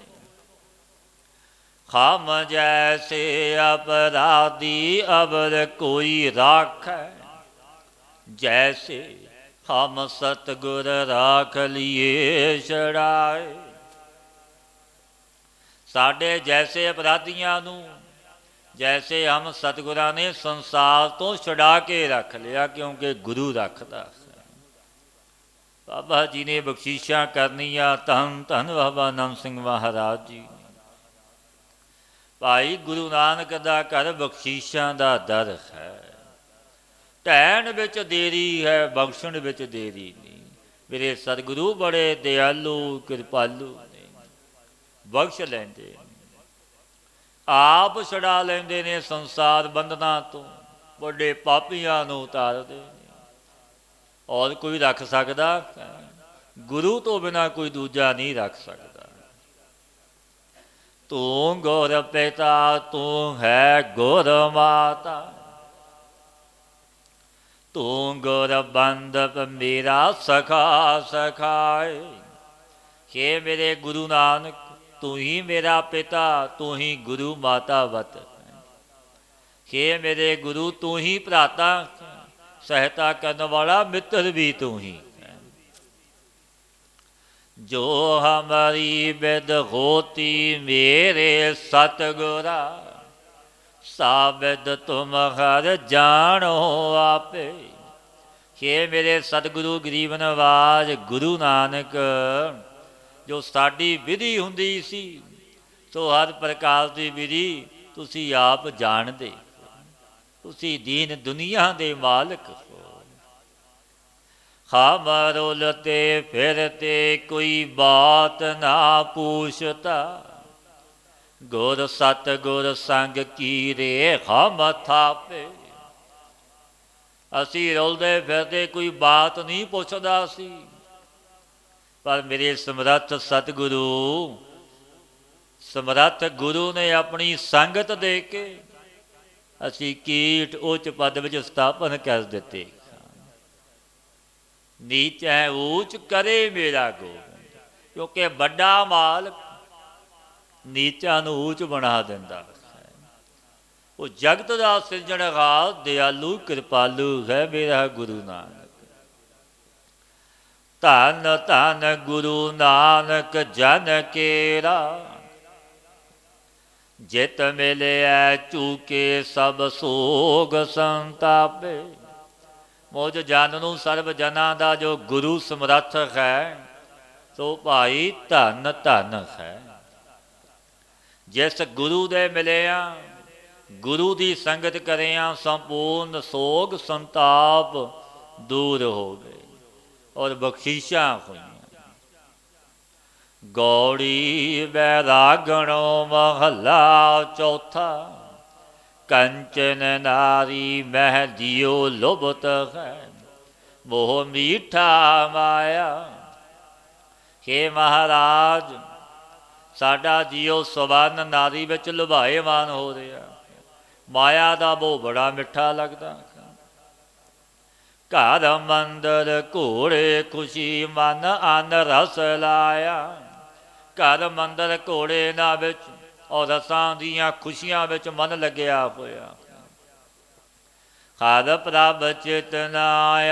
ਖਾਮ ਜੈਸੇ ਅਪਰਾਧੀ ਅਬਰ ਕੋਈ ਰਾਖੈ। ਜੈਸੇ ਹਮ ਸਤਿਗੁਰ ਰਾਖ ਲੀਏ ਛੜਾਏ। ਸਾਡੇ ਜੈਸੇ ਅਪਰਾਧੀਆਂ ਨੂੰ ਜੈਸੇ ਹਮ ਸਤਿਗੁਰਾਂ ਨੇ ਸੰਸਾਰ ਤੋਂ ਛੁਡਾ ਕੇ ਰੱਖ ਲਿਆ। ਕਿਉਂਕਿ ਗੁਰੂ ਰੱਖਦਾ ਹੈ। ਬਾਬਾ ਜੀ ਨੇ ਬਖਸ਼ਿਸ਼ਾਂ ਕਰਨੀਆਂ। ਧੰਨ ਧੰਨ ਬਾਬਾ ਨੰਦ ਸਿੰਘ ਮਹਾਰਾਜ ਜੀ। ਭਾਈ ਗੁਰੂ ਨਾਨਕ ਦਾ ਘਰ ਬਖਸ਼ਿਸ਼ਾਂ ਦਾ ਦਰ ਹੈ। ਢਹਿਣ ਵਿੱਚ ਦੇਰੀ ਹੈ ਬਖਸ਼ਣ ਵਿੱਚ ਦੇਰੀ ਨਹੀਂ। ਮੇਰੇ ਸਤਿਗੁਰੂ ਬੜੇ ਦਿਆਲੂ ਕਿਰਪਾਲੂ ਨੇ। ਬਖਸ਼ ਲੈਂਦੇ ਨੇ ਆਪ ਛੁਡਾ ਲੈਂਦੇ ਨੇ ਸੰਸਾਰ ਬੰਧਨਾਂ ਤੋਂ। ਵੱਡੇ ਪਾਪੀਆਂ ਨੂੰ ਉਤਾਰਦੇ ਨੇ। ਔਰ ਕੋਈ ਰੱਖ ਸਕਦਾ? ਗੁਰੂ ਤੋਂ ਬਿਨਾਂ ਕੋਈ ਦੂਜਾ ਨਹੀਂ ਰੱਖ ਸਕਦਾ। ਤੂੰ ਗੁਰ ਪਿਤਾ ਤੂੰ ਹੈ ਗੁਰ ਮਾਤਾ। ਤੂੰ ਗੁਰ ਬੰਧਪ ਮੇਰਾ ਸਖਾ ਸਖਾਏ। ਹੇ ਮੇਰੇ ਗੁਰੂ ਨਾਨਕ ਤੂੰ ਹੀ ਮੇਰਾ ਪਿਤਾ ਤੂੰ ਹੀ ਗੁਰੂ ਮਾਤਾ ਵਤ। ਹੇ ਮੇਰੇ ਗੁਰੂ ਤੂੰ ਹੀ ਭਰਾਤਾ ਸਹਾਇਤਾ ਕਰਨ ਵਾਲਾ ਮਿੱਤਰ ਵੀ ਤੂੰ ਹੀ। ਜੋ ਹਮਾਰੀ ਬਿਦ ਹੋਤੀ ਮੇਰੇ ਸਤਿਗੁਰਾ। ਸਾਬਿਦ ਤੁਮ ਹਰ ਜਾਣੋ ਆਪੇ। ਹੇ ਮੇਰੇ ਸਤਿਗੁਰੂ ਗਰੀਬ ਨਵਾਜ ਗੁਰੂ ਨਾਨਕ ਜੋ ਸਾਡੀ ਵਿਧੀ ਹੁੰਦੀ ਸੀ ਸੋ ਹਰ ਪ੍ਰਕਾਰ ਦੀ ਵਿਧੀ ਤੁਸੀਂ ਆਪ ਜਾਣਦੇ। ਤੁਸੀਂ ਦੀਨ ਦੁਨੀਆ ਦੇ ਮਾਲਕ ਹੋ। ਹਮਾਰੋ ਲਤੇ ਫਿਰਤੇ ਕੋਈ ਬਾਤ ਨਾ ਪੂਛਤਾ। ਗੁਰ ਸਤ ਗੁਰ ਸੰਗ ਕੀਰੇ ਹਮ ਥਾਪੇ। ਅਸੀਂ ਰੁਲਦੇ ਫਿਰਦੇ ਕੋਈ ਬਾਤ ਨਹੀਂ ਪੁੱਛਦਾ ਸੀ। ਪਰ ਮੇਰੇ ਸਮਰੱਥ ਸਤਿਗੁਰੂ ਸਮਰੱਥ ਗੁਰੂ ਨੇ ਆਪਣੀ ਸੰਗਤ ਦੇ ਕੇ ਅਸੀਂ ਕੀਟ ਉੱਚ ਪਦ ਵਿੱਚ ਸਥਾਪਨ ਕਰ ਦਿੱਤੇ। ਨੀਚੈ ਊਚ ਕਰੇ ਮੇਰਾ ਗੋਬਿੰਦ। ਕਿਉਂਕਿ ਵੱਡਾ ਮਾਲਕ ਨੀਚਾਂ ਨੂੰ ਊਚ ਬਣਾ ਦਿੰਦਾ ਹੈ। ਉਹ ਜਗਤ ਦਾ ਸਿਰਜਣਹਾਰ ਦਿਆਲੂ ਕਿਰਪਾਲੂ ਹੈ ਮੇਰਾ ਗੁਰੂ ਨਾਨਕ। ਧੰਨ ਧੰਨ ਗੁਰੂ ਨਾਨਕ ਜਨ ਕੇਰਾ, ਜਿਤ ਮਿਲਿਆ ਚੂਕੇ ਸਭ ਸੋਗ ਸੰਤਾਪੇ। ਮੁਝ ਜਨ ਨੂੰ ਸਰਬ ਜਨਾਂ ਦਾ ਜੋ ਗੁਰੂ ਸਮਰੱਥ ਹੈ, ਸੋ ਭਾਈ ਧੰਨ ਧੰਨ ਹੈ। ਜਿਸ ਗੁਰੂ ਦੇ ਮਿਲਿਆ, ਗੁਰੂ ਦੀ ਸੰਗਤ ਕਰਿਆ, ਸੰਪੂਰਨ ਸੋਗ ਸੰਤਾਪ ਦੂਰ ਹੋ ਗਏ ਔਰ ਬਖਸ਼ਿਸ਼ਾਂ ਹੋਈਆਂ। ਗੌੜੀ ਬੈਰਾਗਣੋ ਮਹੱਲਾ ਚੌਥਾ, ਕੰਚਨ ਨਾਰੀ ਮਹਿ ਦਿਓ ਲੁਭਤ ਹੈ, ਮੋਹ ਮੀਠਾ ਮਾਇਆ। ਹੇ ਮਹਾਰਾਜ, ਸਾਡਾ ਜੀਓ ਸਵਰਨ ਨਾਰੀ ਵਿੱਚ ਲੁਭਾਏਮਾਨ ਹੋ ਰਿਹਾ, ਮਾਇਆ ਦਾ ਮੋਹ ਬੜਾ ਮਿੱਠਾ ਲੱਗਦਾ। ਘਰ ਮੰਦਰ ਘੋੜੇ ਖੁਸ਼ੀ ਮਨ ਅਨ ਰਸ ਲਾਇਆ। ਘਰ ਮੰਦਰ ਘੋੜੇ ਨਾ ਵਿੱਚ ਔਰ ਰਸਾਂ ਦੀਆਂ ਖੁਸ਼ੀਆਂ ਵਿੱਚ ਮਨ ਲੱਗਿਆ ਹੋਇਆ। ਹਰ ਪ੍ਰਭ ਚਿਤ ਨ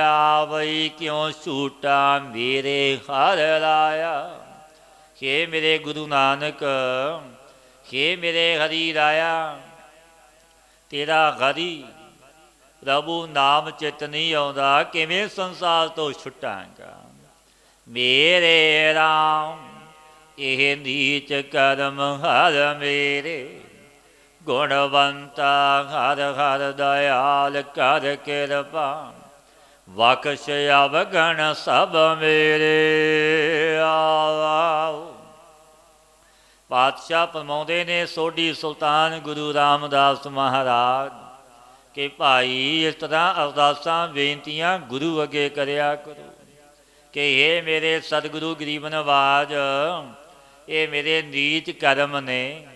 ਆਵਈ, ਕਿਉਂ ਛੂਟਾ ਮੇਰੇ ਹਰ ਲਾਇਆ। ਹੇ ਮੇਰੇ ਗੁਰੂ ਨਾਨਕ, ਹੇ ਮੇਰੇ ਹਰੀ ਰਾਇਆ, ਤੇਰਾ ਹਰੀ ਪ੍ਰਭੂ ਨਾਮ ਚਿਤ ਨਹੀਂ ਆਉਂਦਾ, ਕਿਵੇਂ ਸੰਸਾਰ ਤੋਂ ਛੁੱਟਾਂਗਾ। ਮੇਰੇ ਰਾਮ ਇਹ ਨੀਚ ਕਰਮ ਹਰ ਮੇਰੇ, ਗੁਣਵੰਤਾ ਹਰ ਹਰ ਦਇਆਲ ਕਰ ਕਿਰਪਾ। ਬਖਸ਼ ਅਵਗਣ ਸਭ ਮੇਰੇ। ਆਓ ਪਾਤਸ਼ਾਹ ਫਰਮਾਉਂਦੇ ਨੇ, ਸੋਢੀ ਸੁਲਤਾਨ ਗੁਰੂ ਰਾਮਦਾਸ ਮਹਾਰਾਜ, ਕਿ ਭਾਈ ਇਸ ਤਰ੍ਹਾਂ ਅਰਦਾਸਾਂ ਬੇਨਤੀਆਂ ਗੁਰੂ ਅੱਗੇ ਕਰਿਆ ਕਰੋ ਕਿ ਇਹ ਮੇਰੇ ਸਤਿਗੁਰੂ ਗਰੀਬ ਨਵਾਜ, ਇਹ ਮੇਰੇ ਨੀਚ ਕਰਮ ਨੇ।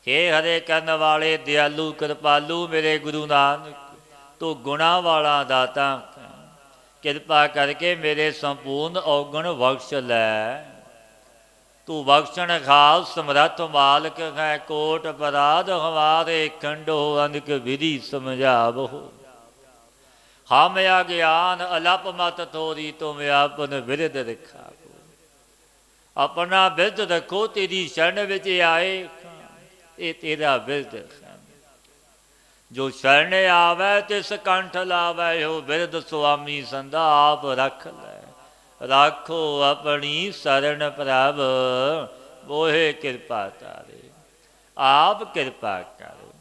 ਹੇ ਹਰੇ ਕਰਨ ਵਾਲੇ ਦਿਆਲੂ ਕਿਰਪਾਲੂ ਮੇਰੇ ਗੁਰੂ ਨਾਨਕ, ਤੂੰ ਗੁਣਾਂ ਵਾਲਾ ਦਾਤਾ, ਕਿਰਪਾ ਕਰਕੇ ਮੇਰੇ ਸੰਪੂਰਨ ਔਗਣ ਬਖਸ਼ ਲੈ। ਤੂੰ ਬਖਸ਼ਣ ਖਾਸ ਸਮਰੱਥ ਮਾਲਕ ਹੈ, ਕੋਟ ਅਪਰਾਧ ਹਮਾਰੇ ਖੰਡੋ, ਅਨਕ ਵਿਧੀ ਸਮਝਾਵੋ। ਹਮ ਅਗਿਆਨ ਅਲਪ ਮਤ ਥੋਰੀ, ਤੁਮ ਆਪਨ ਬਿਰਧ ਰਖਾਵੋ। ਆਪਣਾ ਬਿਰਧ ਰੱਖੋ, ਤੇਰੀ ਸ਼ਰਨ ਵਿੱਚ ਆਏ, ਇਹ ਤੇਰਾ ਬਿਰਧ ਹੈ। ਜੋ ਸ਼ਰਨ ਆਵੈ ਤਿਸ ਕੰਠ ਲਾਵੈ, ਉਹ ਬਿਰਧ ਸੁਆਮੀ ਸੰਦਾ ਆਪ ਰੱਖ ਲੈ। ਰਾਖੋ ਆਪਣੀ ਸਰਣ ਪ੍ਰਭ, ਮੋਹੇ ਕਿਰਪਾ ਤਾਰੇ। ਆਪ ਕਿਰਪਾ ਕਰੋ।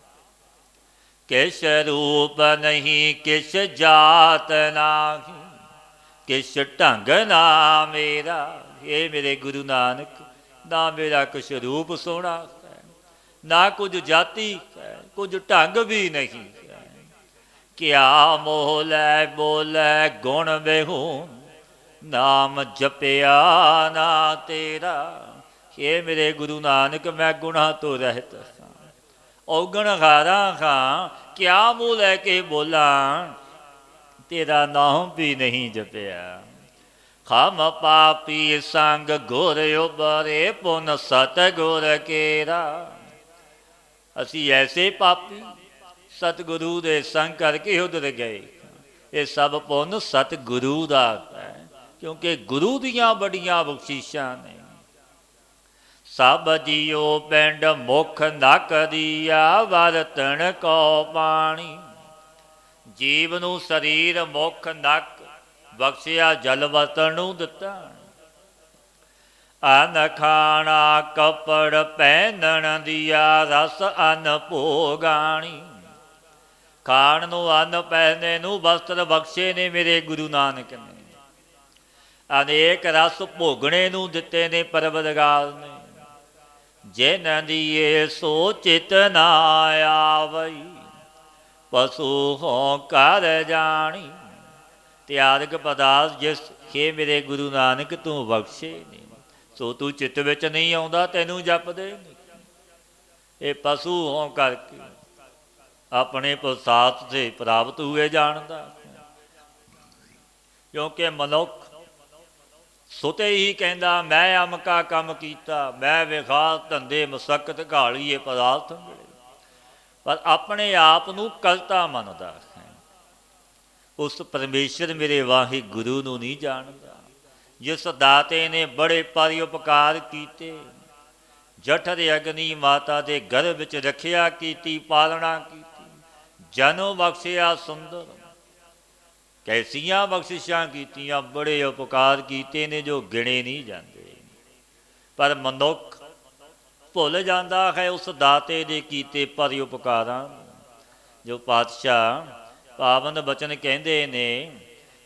ਕਿਸ ਰੂਪ ਨਹੀਂ ਕਿਸ ਜਾਤ ਨਾਹੀ, ਕਿਸ ਢੰਗ ਨਾ ਮੇਰਾ। ਇਹ ਮੇਰੇ ਗੁਰੂ ਨਾਨਕ, ਨਾ ਮੇਰਾ ਕੁਛ ਰੂਪ ਸੋਹਣਾ ਹੈ, ਨਾ ਕੁਝ ਜਾਤੀ ਹੈ, ਕੁਝ ਢੰਗ ਵੀ ਨਹੀਂ ਹੈ। ਕਿਆ ਮੋਹ ਲੈ ਬੋਲੇ ਗੁਣ ਬਿਹੂ, ਨਾਮ ਜਪਿਆ ਨਾ ਤੇਰਾ। ਇਹ ਮੇਰੇ ਗੁਰੂ ਨਾਨਕ, ਮੈਂ ਗੁਨਾਹ ਤੋਂ ਰਹਿਤ ਹਾਂ, ਔਗਣ ਹਾਰਾ ਹਾਂ। ਕਿਆ ਮੂੰਹ ਲੈ ਕੇ ਬੋਲਾਂ, ਤੇਰਾ ਨਾਮ ਵੀ ਨਹੀਂ ਜਪਿਆ। ਖਮ ਪਾਪੀ ਸੰਗ ਗੁਰ ਉਬਰੇ, ਪੁਨ ਸਤ ਗੁਰ ਕੇਰਾ। ਅਸੀਂ ਐਸੇ ਪਾਪੀ ਸਤਿਗੁਰੂ ਦੇ ਸੰਗ ਕਰਕੇ ਉਧਰ ਗਏ। ਇਹ ਸਭ ਪੁੰਨ ਸਤਿਗੁਰੂ ਦਾ ਹੈ, ਕਿਉਂਕਿ ਗੁਰੂ ਦੀਆਂ ਬੜੀਆਂ ਬਖਸ਼ਿਸ਼ਾਂ ਨੇ। ਸਭ ਜੀਓ ਪਿੰਡ ਮੁਖ ਨਕ ਦੀਆ, ਵਰਤਣ ਕੋ ਪਾਣੀ। ਜੀਵ ਨੂੰ ਸਰੀਰ ਮੁਖ ਨਕ ਬਖਸ਼ਿਆ, ਜਲ ਵਰਤਣ ਨੂੰ ਦਿੱਤਾ। ਅਨ ਖਾਣਾ ਕੱਪੜ ਪਹਿਨਣ ਦੀਆ, ਰਸ ਅਨ ਭੋਗਾਣੀ। ਖਾਣ ਨੂੰ, ਅੰਨ ਪਹਿਨੇ ਨੂੰ ਵਸਤਰ ਬਖਸ਼ੇ ਨੇ ਮੇਰੇ ਗੁਰੂ ਨਾਨਕ ਨੇ। ਅਨੇਕ ਰਸ ਭੋਗਣੇ ਨੂੰ ਦਿੱਤੇ ਨੇ ਪਰਵਰਦਗਾਰ ਨੇ। ਜਿਨ੍ਹਾਂ ਦੀ ਇਹ ਸੋ ਚਿਤ ਨਾ ਆਵਈ, ਪਸ਼ੂ ਹੋ ਕਰ ਜਾਣੀ। ਤਿਆਗਕ ਪਦਾਰਥ ਜਿਸ ਕੇ ਮੇਰੇ ਗੁਰੂ ਨਾਨਕ ਤੂੰ ਬਖਸ਼ੇ ਨੇ, ਸੋ ਤੂੰ ਚਿੱਤ ਵਿੱਚ ਨਹੀਂ ਆਉਂਦਾ, ਤੈਨੂੰ ਜਪਦੇ ਨੇ। ਇਹ ਪਸ਼ੂ ਹੋ ਕਰਕੇ ਆਪਣੇ ਪ੍ਰਸਾਦ ਸੇ ਪ੍ਰਾਪਤ ਹੋਏ ਜਾਣਦਾ, ਕਿਉਂਕਿ ਮਨੁੱਖ ਸੁਤੇ ਹੀ ਕਹਿੰਦਾ ਮੈਂ ਅਮਕਾ ਕੰਮ ਕੀਤਾ, ਮੈਂ ਵਿਖਾ ਧੰਦੇ ਮਸਕਤ ਘਾਲੀਏ ਪਦਾਰਥ ਮਿਲੇ। ਪਰ ਆਪਣੇ ਆਪ ਨੂੰ ਕਰਤਾ ਮੰਨਦਾ ਹੈ। ਉਸ ਪਰਮੇਸ਼ਰ ਮੇਰੇ ਵਾਹਿਗੁਰੂ ਨੂੰ ਨਹੀਂ ਜਾਣਦਾ, ਜਿਸ ਦਾਤੇ ਨੇ ਬੜੇ ਪਰਉਪਕਾਰ ਕੀਤੇ। ਜਠਰ ਅਗਨੀ ਮਾਤਾ ਦੇ ਗਰਭ ਵਿੱਚ ਰੱਖਿਆ ਕੀਤੀ, ਪਾਲਣਾ ਕੀਤੀ, ਜਨਮ ਬਖਸ਼ਿਆ ਸੁੰਦਰ। ਕੈਸੀਆਂ ਬਖਸ਼ਿਸ਼ਾਂ ਕੀਤੀਆਂ, ਬੜੇ ਉਪਕਾਰ ਕੀਤੇ ਨੇ ਜੋ ਗਿਣੇ ਨਹੀਂ ਜਾਂਦੇ। ਪਰ ਮਨੁੱਖ ਭੁੱਲ ਜਾਂਦਾ ਹੈ ਉਸ ਦਾਤੇ ਦੇ ਕੀਤੇ ਪਰਉਪਕਾਰਾਂ ਨੂੰ। ਜੋ ਪਾਤਸ਼ਾਹ ਪਾਵਨ ਬਚਨ ਕਹਿੰਦੇ ਨੇ,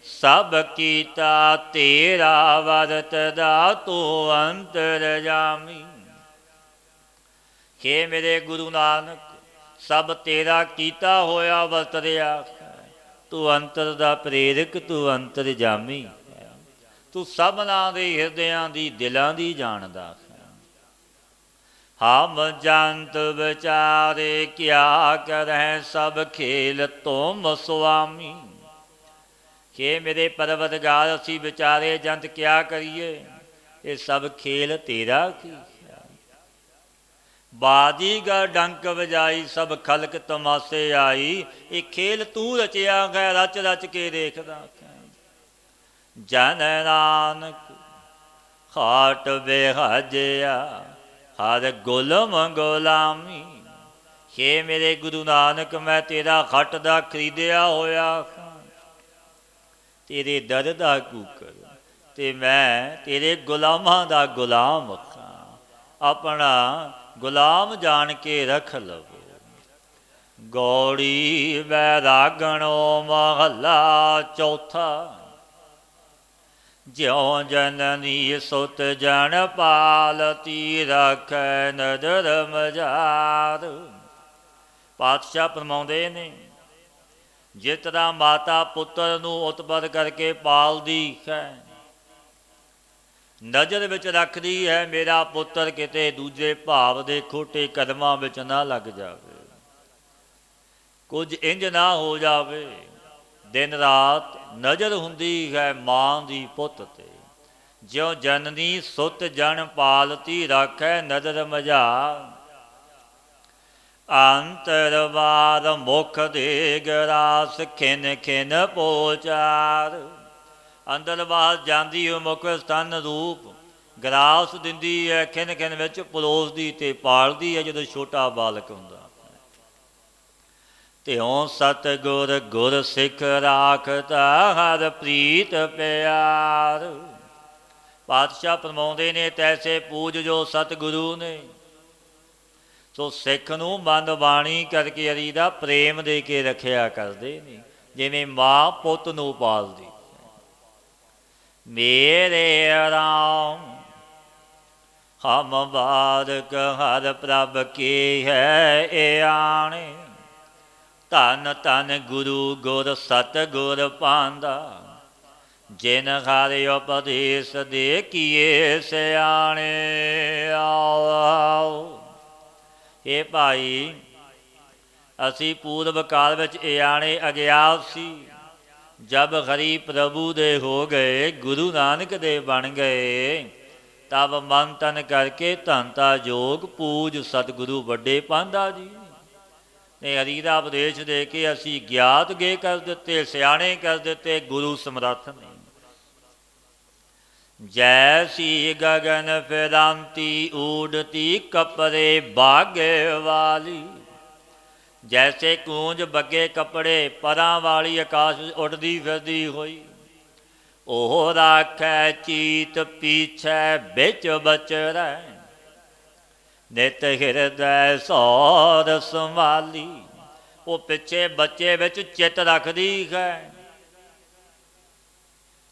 ਸਭ ਕੀਤਾ ਤੇਰਾ ਵਰਤਦਾ ਤੂੰ ਅੰਤਰਜਾਮੀ। ਕਿ ਮੇਰੇ ਗੁਰੂ ਨਾਨਕ, ਸਭ ਤੇਰਾ ਕੀਤਾ ਹੋਇਆ ਵਰਤ ਰਿਹਾ, ਤੂੰ ਅੰਤਰ ਦਾ ਪ੍ਰੇਰਕ, ਤੂੰ ਅੰਤਰਜਾਮੀ, ਤੂੰ ਸਭਨਾਂ ਦੇ ਹਿਰਦਿਆਂ ਦੀ, ਦਿਲਾਂ ਦੀ ਜਾਣਦਾ। ਹਮ ਜੰਤ ਵਿਚਾਰੇ ਕਿਆ ਕਰਹਿ, ਸਭ ਖੇਲ ਤੁਮ ਸੁਆਮੀ। ਕਿ ਮੇਰੇ ਪਰਵਰਦਗਾਰ, ਅਸੀਂ ਵਿਚਾਰੇ ਜੰਤ ਕਿਆ ਕਰੀਏ, ਇਹ ਸਭ ਖੇਲ ਤੇਰਾ ਕੀ। ਬਾਜੀਗਰ ਡੰਕ ਵਜਾਈ, ਸਭ ਖਲਕ ਤਮਾਸੇ ਆਈ, ਇਹ ਖੇਲ ਤੂੰ ਰਚਿਆ ਹੈ, ਰਚ ਰਚ ਕੇ ਦੇਖਦਾ। ਜਨ ਨਾਨਕ ਖਾਟ ਬੇਹਜਿਆ, ਹਰ ਗੁਲਮ ਗੁਲਾਮੀ। ਕਿ ਮੇਰੇ ਗੁਰੂ ਨਾਨਕ, ਮੈਂ ਤੇਰਾ ਖੱਟ ਦਾ ਖਰੀਦਿਆ ਹੋਇਆ, ਤੇਰੇ ਦਰ ਦਾ ਕੂਕਰ, ਤੇ ਮੈਂ ਤੇਰੇ ਗੁਲਾਮਾਂ ਦਾ ਗੁਲਾਮ ਖਾਂ। ਆਪਣਾ ਗੁਲਾਮ ਜਾਣ ਕੇ ਰੱਖ ਲਵੋ। ਗੌੜੀ ਵੈਰਾਗਣੋ ਮਹੱਲਾ ਚੌਥਾ। ਜਿਉ ਜਨਨੀ ਸੁਤ ਜਨ ਪਾਲਤੀ, ਰੱਖੈ ਨਦਰ ਮਝਾਰ। ਪਾਤਸ਼ਾਹ ਫਰਮਾਉਂਦੇ ਨੇ, ਜਿਸ ਤਰ੍ਹਾਂ ਮਾਤਾ ਪੁੱਤਰ ਨੂੰ ਉਤਪਤ ਕਰਕੇ ਪਾਲਦੀ ਹੈ, ਨਜ਼ਰ ਵਿੱਚ ਰੱਖਦੀ ਹੈ, ਮੇਰਾ ਪੁੱਤਰ ਕਿਤੇ ਦੂਜੇ ਭਾਵ ਦੇ ਖੋਟੇ ਕਦਮਾਂ ਵਿੱਚ ਨਾ ਲੱਗ ਜਾਵੇ, ਕੁਝ ਇੰਝ ਨਾ ਹੋ ਜਾਵੇ। ਦਿਨ ਰਾਤ ਨਜ਼ਰ ਹੁੰਦੀ ਹੈ ਮਾਂ ਦੀ ਪੁੱਤ 'ਤੇ। ਜਿਉ ਜਨਨੀ ਸੁਤ ਜਨ ਪਾਲਤੀ, ਰੱਖੈ ਨਦਰ ਮਝਾਰ। ਅੰਤਰਵਾਰ ਮੁਖ ਦੇ ਗਰਾਸ, ਖਿਨ ਖਿਨ ਪੋਚਾਰ। ਅੰਦਰ ਬਾਹਰ ਜਾਂਦੀ ਉਹ ਮੁਖ ਸਥਨ ਰੂਪ ਗਰਾਸ ਦਿੰਦੀ ਹੈ, ਖਿਨ ਖਿਨ ਵਿੱਚ ਪਲੋਸਦੀ ਅਤੇ ਪਾਲਦੀ ਹੈ ਜਦੋਂ ਛੋਟਾ ਬਾਲਕ ਹੁੰਦਾ। ਤਿਉ ਸਤਿਗੁਰ ਗੁਰ ਸਿੱਖ ਰਾਖਤਾ, ਹਰ ਪ੍ਰੀਤ ਪਿਆਰ। ਪਾਤਸ਼ਾਹ ਫਰਮਾਉਂਦੇ ਨੇ, ਤੈਸੇ ਪੂਜ ਜੋ ਸਤਿਗੁਰੂ ਨੇ, ਸੋ ਸਿੱਖ ਨੂੰ ਮਨ ਬਾਣੀ ਕਰਕੇ ਹਰੀ ਦਾ ਪ੍ਰੇਮ ਦੇ ਕੇ ਰੱਖਿਆ ਕਰਦੇ ਨੇ, ਜਿਵੇਂ ਮਾਂ ਪੁੱਤ ਨੂੰ ਪਾਲਦੀ। ਮੇਰੇ ਰਾਮ ਹਮ ਬਾਰਕ, ਹਰ ਪ੍ਰਭ ਕੀ ਹੈ ਇਹ ਆਣੇ। ਧੰਨ ਧੰਨ ਗੁਰੂ ਗੁਰ ਸਤਿਗੁਰ ਪਾਂਦਾ, ਜਿਨ ਹਰ ਉਪਦੇਸ਼ ਦੇ ਕੀਏ ਸਿਆਣੇ। ਆਓ ਇਹ ਭਾਈ, ਅਸੀਂ ਪੂਰਵ ਕਾਲ ਵਿੱਚ ਇਆਣੇ ਅਗਿਆਤ ਸੀ। ਜਬ ਹਰੀ ਪ੍ਰਭੂ ਦੇ ਹੋ ਗਏ, ਗੁਰੂ ਨਾਨਕ ਦੇ ਬਣ ਗਏ, ਤਬ ਮਨ ਤਨ ਕਰਕੇ ਧੰਤਾ ਜੋਗ ਪੂਜ ਸਤਿਗੁਰੂ ਵੱਡੇ ਪਾਂਧਾ ਜੀ ਨੇ ਹਰੀ ਦਾ ਉਪਦੇਸ਼ ਦੇ ਕੇ ਅਸੀਂ ਗਿਆਤ ਗੇ ਕਰ ਦਿੱਤੇ, ਸਿਆਣੇ ਕਰ ਦਿੱਤੇ, ਗੁਰੂ ਸਮਰੱਥ ਨੇ। ਜੈਸੀ ਗਗਨ ਫਿਰਾਂਤੀ, ਊਡਤੀ ਕਪੜੇ ਬਾਗੇ ਵਾਲੀ। ਜੈਸੇ ਕੂੰਜ ਬੱਗੇ ਕੱਪੜੇ, ਪਰਾਂ ਵਾਲੀ ਆਕਾਸ਼ ਵਿੱਚ ਉੱਡਦੀ ਫਿਰਦੀ ਹੋਈ। ਉਹ ਰਾਖੈ ਚੀਤ ਪੀਛੈ, ਵਿੱਚ ਬਚਰੈ, ਨਿਤ ਹਿਰਦੈ ਸੌਰ ਸੰਭਾਲੀ। ਉਹ ਪਿੱਛੇ ਬੱਚੇ ਵਿੱਚ ਚਿੱਤ ਰੱਖਦੀ ਹੈ।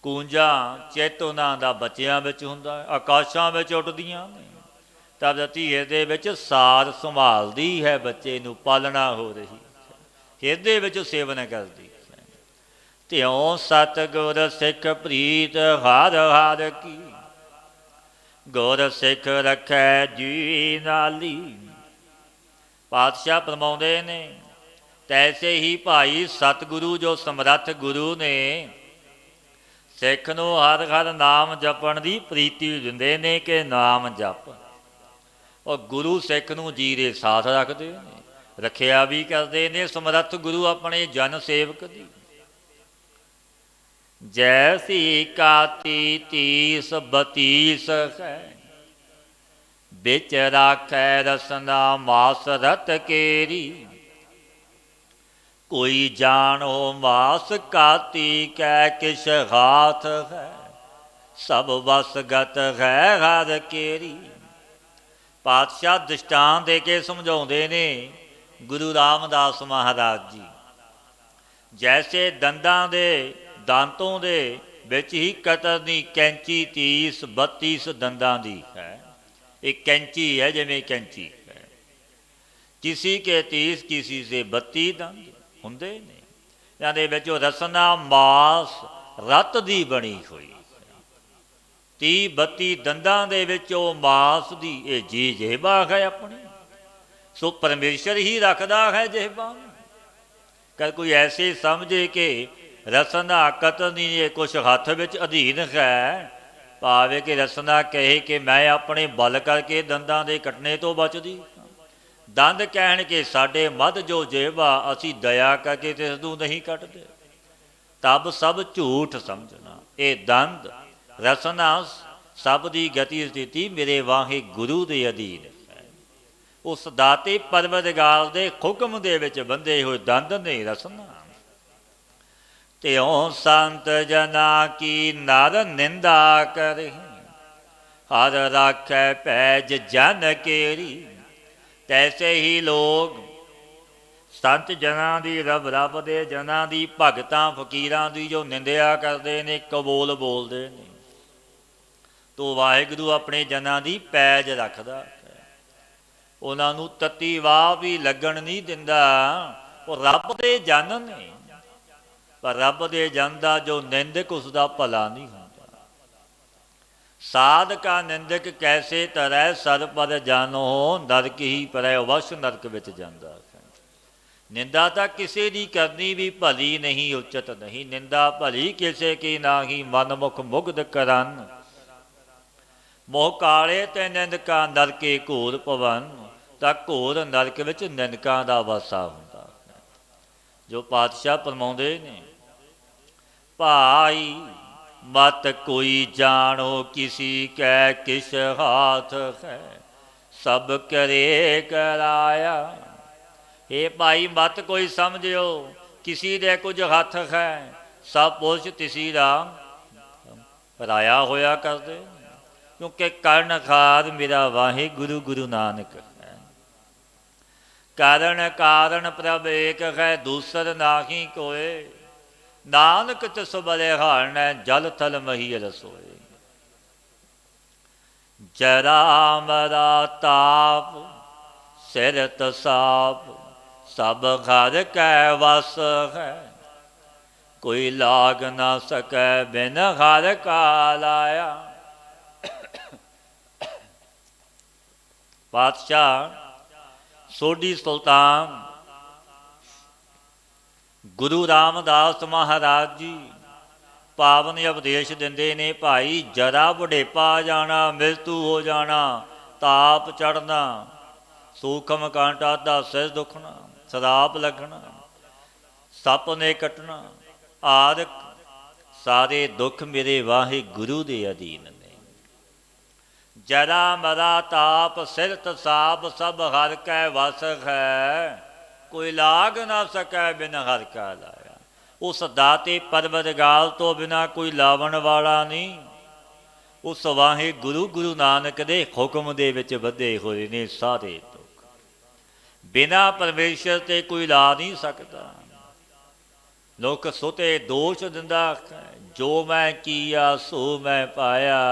ਕੂੰਜਾਂ ਚਿੱਤ ਉਹਨਾਂ ਦਾ ਬੱਚਿਆਂ ਵਿੱਚ ਹੁੰਦਾ, ਆਕਾਸ਼ਾਂ ਵਿੱਚ ਉੱਡਦੀਆਂ ਨੇ, ਤਾਂ ਧੀ ਹਿਰਦੇ ਵਿੱਚ ਸਾਰ ਸੰਭਾਲਦੀ ਹੈ, ਬੱਚੇ ਨੂੰ ਪਾਲਣਾ ਹੋ ਰਹੀ ਹੈ, ਹਿਰਦੇ ਵਿੱਚ ਸੇਵਨ ਕਰਦੀ ਹੈ। ਤਿਉ ਸਤਿਗੁਰ ਸਿੱਖ ਪ੍ਰੀਤ, ਹਰ ਹਰ ਕੀ। ਗੁਰ ਸਿੱਖ ਰੱਖੈ ਜੀ ਨਾਲੀ। ਪਾਤਸ਼ਾਹ ਫਰਮਾਉਂਦੇ ਨੇ, ਤੈਸੇ ਹੀ ਭਾਈ ਸਤਿਗੁਰੂ ਜੋ ਸਮਰੱਥ ਗੁਰੂ ਨੇ, ਸਿੱਖ ਨੂੰ ਹਰ ਹਰ ਨਾਮ ਜਪਣ ਦੀ ਪ੍ਰੀਤੀ ਦਿੰਦੇ ਨੇ ਕਿ ਨਾਮ ਜਪ। ਉਹ ਗੁਰੂ ਸਿੱਖ ਨੂੰ ਜੀ ਦੇ ਸਾਥ ਰੱਖਦੇ ਨੇ। ਰੱਖਿਆ ਵੀ ਕਰਦੇ ਨੇ ਸਮਰੱਥ ਗੁਰੂ ਆਪਣੇ ਜਨ ਸੇਵਕ ਦੀ। ਜੈਸੀ ਕਾਤੀ ਤੀਸ ਬਤੀਸ ਹੈ, ਵਿੱਚ ਰਾਖੈ ਰਸਨਾ ਮਾਸ ਰਤ ਕੇਰੀ। ਕੋਈ ਜਾਣੋ ਮਾਸ ਕਾਤੀ ਕੈ ਕਿਛ ਹਾਥ ਹੈ, ਸਭ ਵਸਗਤ ਹੈ ਹਰ ਕੇਰੀ। ਪਾਤਸ਼ਾਹ ਦ੍ਰਿਸ਼ਟਾਂਤ ਦੇ ਕੇ ਸਮਝਾਉਂਦੇ ਨੇ ਗੁਰੂ ਰਾਮਦਾਸ ਮਹਾਰਾਜ ਜੀ। ਜੈਸੇ ਦੰਦਾਂ ਦੇ ਦਾਂਤੋਂ ਦੇ ਵਿੱਚ ਹੀ ਕਤਰਨੀ ਕੈਂਚੀ 30-32 ਦੰਦਾਂ ਦੀ ਹੈ। एक कैंची है, जिमें कैंची है, किसी के 30 किसी से 32 दंद ਹੁੰਦੇ ਨੇ। ਇਹਨਾਂ ਦੇ ਵਿੱਚ ਰਸਨਾ ਮਾਸ ਰਤ ਦੀ ਬਣੀ ਹੋਈ 30-32 ਦੰਦਾਂ ਦੇ ਵਿੱਚ ਉਹ ਮਾਸ ਦੀ ਇਹ ਜੀ ਜਿਹਬਾ ਹੈ ਆਪਣੀ। ਸੋ ਪਰਮੇਸ਼ਰ ਹੀ ਰੱਖਦਾ ਹੈ ਜਿਹਬਾ। ਕਰ ਕੋਈ ਐਸੇ ਸਮਝੇ ਕਿ ਰਸਨਾ ਕਤਨੀ ਇਹ ਕੁਛ ਹੱਥ ਵਿੱਚ ਅਧੀਨ ਹੈ, ਭਾਵੇਂ ਕਿ ਰਸਨਾ ਕਹੇ ਕਿ ਮੈਂ ਆਪਣੇ ਬਲ ਕਰਕੇ ਦੰਦਾਂ ਦੇ ਕੱਟਣੇ ਤੋਂ ਬਚਦੀ। ਦੰਦ ਕਹਿਣ ਕਿ ਸਾਡੇ ਮੱਧ ਜੋ ਜੇਵਾ ਅਸੀਂ ਦਇਆ ਕਰਕੇ ਤੇ ਇਸ ਨੂੰ ਨਹੀਂ ਕੱਟਦੇ। ਤਬ ਸਭ ਝੂਠ ਸਮਝਣਾ। ਇਹ ਦੰਦ ਰਸਨਾ ਸਭ ਦੀ ਗਤੀ ਸਥਿਤੀ ਮੇਰੇ ਵਾਹੇ ਗੁਰੂ ਦੇ ਅਧੀਨ ਹੈ। ਉਸ ਦਾਤੇ ਪਰਵਰਦਗਾਰ ਦੇ ਹੁਕਮ ਦੇ ਵਿੱਚ ਬੰਦੇ ਹੋਏ ਦੰਦ ਨੇ ਰਸਨਾ। त्यों संत जना की नर निंदा करे, हर राखै पैज जन केरी। तैसे ही लोग संत जना की रब दे जना की भगतां फकीरां की जो निंदिया करते ने, कबोल बोलते ने, तो वाहिगुरू अपने जना की पैज रखदा है। उन्हां नूं तत्ती वाह भी लगन नहीं दिंदा। वो रब दे जन ने, पर रब दे जन का जो निंदक उसका भला नहीं होता। साध का निंदक कैसे तरह सर पर जानो, नरक ही परै वश नरक विच जांदा है। निंदा तो किसी की करनी भी भली नहीं, उचित नहीं। निंदा भली किसी की नाही, मन मुख मुग्ध करन। मोह काले ते निंदका नरके घोर पवन, तां घोर नरक विच निंदकां दा वासा हुंदा है। जो पातशाह फरमाउंदे ने, भाई मत कोई जानो किसी कै किस हाथ है, सब करे कराया। हे भाई मत कोई समझो किसी दे कुछ हथ है, सब पुरुष तिसी दा पराया होया करदे। क्योंकि करण खार मेरा वाहे गुरु गुरु नानक है। कारण कारण प्रभ एक है, दूसर नाही कोय। नानक तिस बलिहारण जल थल मही रसोए। जरा मरा ताप सिर तसाप, सब घर कै वस है। कोई लाग न सकै बिन घर का लाया। पातशाह सोढी सुल्तान गुरु रामदास महाराज जी पावन उपदेश दिंदे ने, भाई जरा बुढ़ेपा जाना, मृत्यु हो जाना, ताप चढ़ना, सूखम कांटा दा सिर दुखना, सराप लगना, सप ने कटना आदि सारे दुख मेरे वाहे गुरु दे अधीन ने। जरा मरा ताप सिर तसाप, सब हर कै वस है। कोई लाग ना सकै बिन हर का लाया। उस दाते परवरदिगार तो बिना कोई लावन वाला नहीं। उस वाहे गुरु गुरु नानक दे हुक्म दे विच बधे होए ने सारे दुख। बिना परमेश्वर ते कोई ला नहीं सकता। लोक सुते दोष दिंदा, जो मैं किया सो मैं पाया।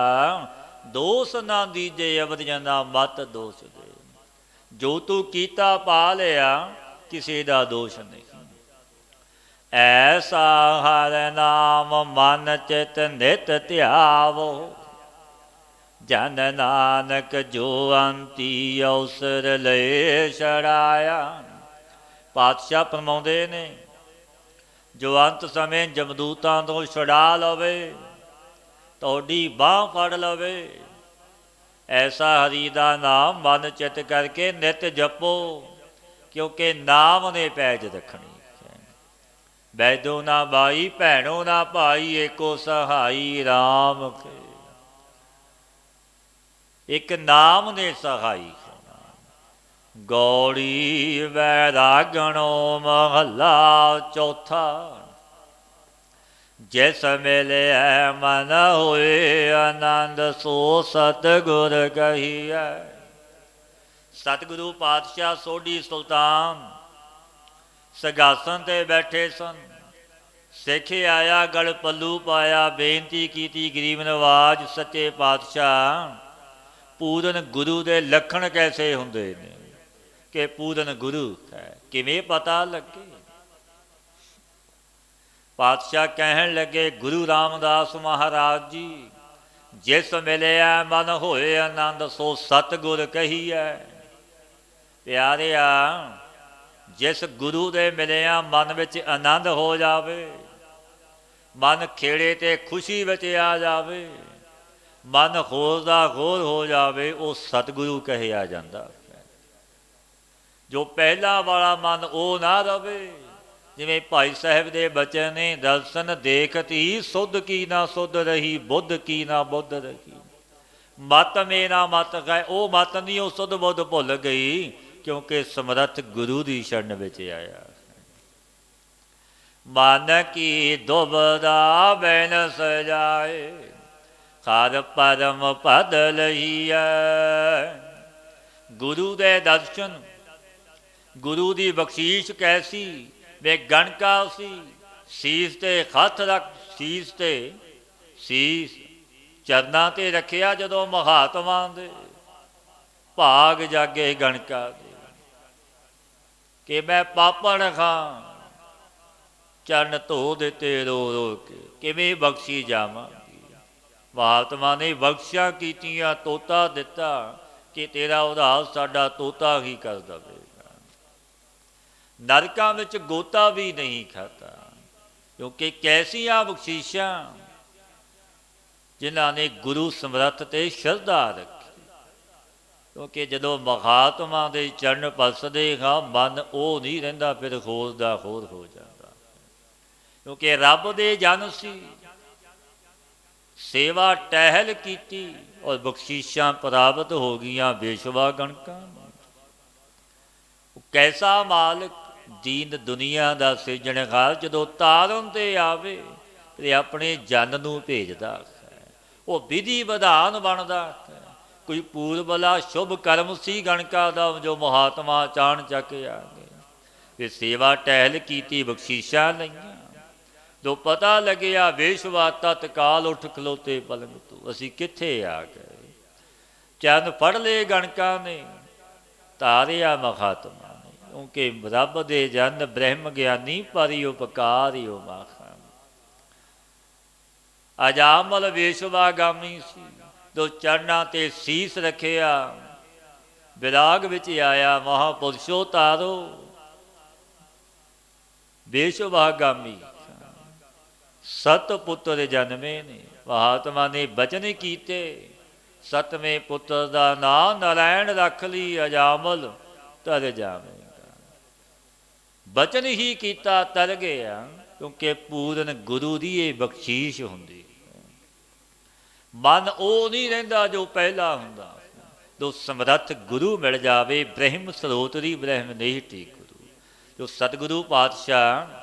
दोष ना दीजे अवधियां मत दोष दे। जो तू कीता पा लिया, किसी का दोष नहीं। ऐसा हर नाम मन चित नित ध्यावो, जन नानक जो अंती अवसर ले छड़ाया। पातशाह फरमाउंदे ने, जो अंत समय जमदूतां तो छुड़ा लवे, तोड़ी बांह फड़ लवे, ऐसा हरि दा नाम मन चित करके नित जपो। क्योंकि नाम ने पैज रखनी। बैदो ना बाई भैणो ना भाई, एको सहाई राम के। एक नाम ने सहाई। गौड़ी वैरागणो महला चौथा, जिस मिले मन होए आनंद, सो सतगुर कहिए। सतगुरु पातशाह सोढ़ी सुल्तान सगासन ते बैठे सन। सिख आया गल पल्लू पाया, बेनती की गरीब नवाज सच्चे पातशाह, पूरन गुरु दे लखण कैसे हुंदे ने, कि पूरन गुरु है किवें पता लगे। पातशाह कहन लगे, गुरु रामदास महाराज जी, जिस मिलिया मन होए आनंद, सो सतगुर कहिए। प्यारिया, जिस गुरु दे मिलिया मन विच आनंद हो जावे, मन खेड़े ते खुशी विच आ जावे, मन होर दा होर हो जावे, वो सतगुरु कहिया जांदा। जो पहला वाला मन वो ना रवे, जिवें भाई साहब दे बचन ने, दर्शन देखती सुध की ना सुध रही, बुद्ध की ना बुद्ध रही। मत मेरा मत गए, वो मत नहीं, वो सुध बुद्ध भुल गई, क्योंकि समर्थ गुरु की शरण विच आया। मन की दुबदा बैन सजाए, हर परम पद लईए। गुरु दे दर्शन, गुरु की बख्शीश कैसी, वे गणका सी। शीस ते हथ रख, शीस ते शीस चरना ते रखिया, जदों महात्मा दे भाग जागे गणका दे, कि मैं पापण खां चरण धो दिते रो रो के, किवें बख्शी जावांगी। महात्मा ने बख्शियां कीतियां, तोता दिता, कि तेरा उधार साडा तोता ही कर देवेगा। नरकां विच गोता भी नहीं खाता, क्योंकि कैसियां बख्शीशां जिन्हां ने गुरु समर्थ ते श्रद्धा रखी। क्योंकि जदों महात्मा दे चरण पसदे हाँ, मन वो नहीं रहिंदा, फिर होर दा होर हो जाता। क्योंकि रब दे जन सी, सेवा टहल कीती और बख्शीशां प्राप्त हो गईयां बेशवा गणकां। कैसा मालिक, दीन दुनिया दा सिरजणहार, जदों तारन ते आवे ते अपने जन नूं भेजदा है। वो विधि विधान बनदा है। कोई पूर्वला शुभ कर्म सी गणका दा, जो महात्मा चाण चक आ गए, फिर सेवा टहल कीती, बख्शीशां लईआं। जो पता लगिया बेशवा, तत्काल उठ खलोते पलंग तो, असी कित्थे आ गए। चरण फड़ ले गणका ने, तारिया महात्मा ने, क्योंकि रब दे जन ब्रह्म ज्ञानी, परि उपकारी माखा। अजामल बेशवागामी सी, दो चरणा ते शीस रखिया, विराग विच आया, महापुरुषो तारो बेशवागामी। सतपुत्र जन्मे ने, महात्मा ने बचन कीते, सतवें पुत्र का नाम नारायण रख ली, अजामल तर जावेगा। बचन ही कीता, तर गया, क्योंकि पूरन गुरु की ये बख्शीश हुंदी। मन वो नहीं रहिंदा जो पहला हुंदा। जो समर्थ गुरु मिल जावे, ब्रह्म स्रोतरी ब्रह्म निहिटी गुरु। जो सतगुरु पातशाह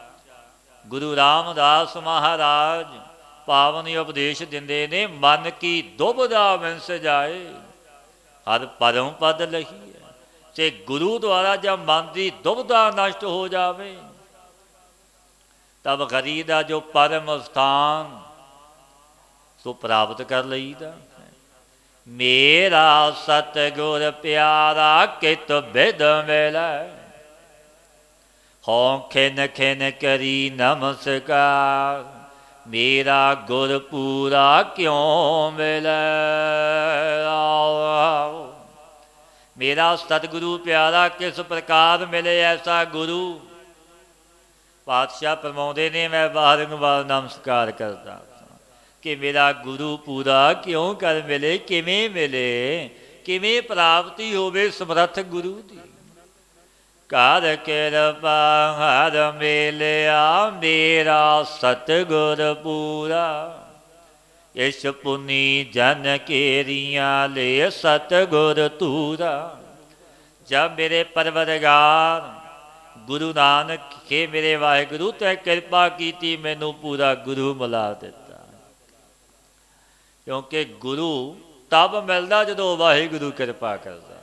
गुरु रामदास महाराज पावन उपदेश दिंदे ने, मन की दुबदा विंस जाए, हर परम पद लही। ते गुरु द्वारा जब मन की दुबदा नष्ट हो जावे, तब गरी का जो परम स्थान तो प्राप्त कर लईदा। मेरा सतगुर प्यारा कित बिद मिलै, हों खिन खिन करी नमस्कार, मेरा गुर पूरा क्यों मिलै। मेरा सतगुरु प्यारा किस प्रकार मिले, ऐसा गुरु। पातशाह फरमाउंदे ने, मैं बारंबार नमस्कार करता कि मेरा गुरु पूरा क्यों कर मिले, किवें मिले, किवें प्राप्ति होवे समर्थ गुरु दी। ਕਰ ਕਿਰਪਾ ਹਰ ਮਿਲਿਆ ਮੇਰਾ ਸਤਿਗੁਰ ਪੂਰਾ। ਇਸ ਪੁਨੀ ਜਨ ਕੇਰੀਆਂ ਲੈ ਸਤਿਗੁਰ ਤੂਰਾ। ਜਬ ਮੇਰੇ ਪਰਵਰਦਗਾਰ ਗੁਰੂ ਨਾਨਕ ਕੇ ਮੇਰੇ ਵਾਹਿਗੁਰੂ ਤੈ ਕਿਰਪਾ ਕੀਤੀ, ਮੈਨੂੰ ਪੂਰਾ ਗੁਰੂ ਮਿਲਾ ਦਿੱਤਾ। ਕਿਉਂਕਿ ਗੁਰੂ ਤਬ ਮਿਲਦਾ ਜਦੋਂ ਵਾਹਿਗੁਰੂ ਕਿਰਪਾ ਕਰਦਾ।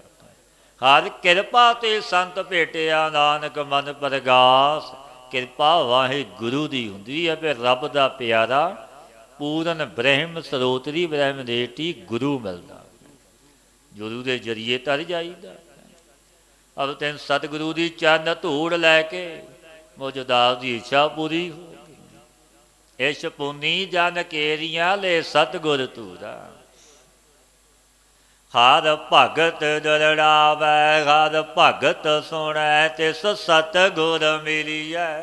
ਹਰ ਕਿਰਪਾ ਤੇ ਸੰਤ ਭੇਟਿਆ, ਨਾਨਕ ਮਨ ਪ੍ਰਗਾਸ। ਕਿਰਪਾ ਵਾਹਿਗੁਰੂ ਦੀ ਹੁੰਦੀ ਹੈ। ਫਿਰ ਰੱਬ ਦਾ ਪਿਆਰਾ ਪੂਰਨ ਬ੍ਰਹਮ ਸਰੋਤਰੀ ਬ੍ਰਹਮ ਨੇਟੀ ਗੁਰੂ ਮਿਲਦਾ। ਗੁਰੂ ਦੇ ਜਰੀਏ ਤਰ ਜਾਈਦਾ। ਅਬ ਤੈਨ ਸਤਿਗੁਰੂ ਦੀ ਚਰਨ ਧੂੜ ਲੈ ਕੇ ਮੁਝ ਦਾਸ ਦੀ ਇੱਛਾ ਪੂਰੀ ਹੋ ਗਈ। ਇਸ ਪੁਨੀ ਜਨ ਕੇਰੀਆਂ ਲੈ ਸਤਿਗੁਰ ਤੂਰਾ। ਹਰ ਭਗਤ ਦਰੜਾਵੈ, ਹਰ ਭਗਤ ਸੁਣੈ, ਤਿਸ ਸਤਿਗੁਰ ਮਿਲੀਐ।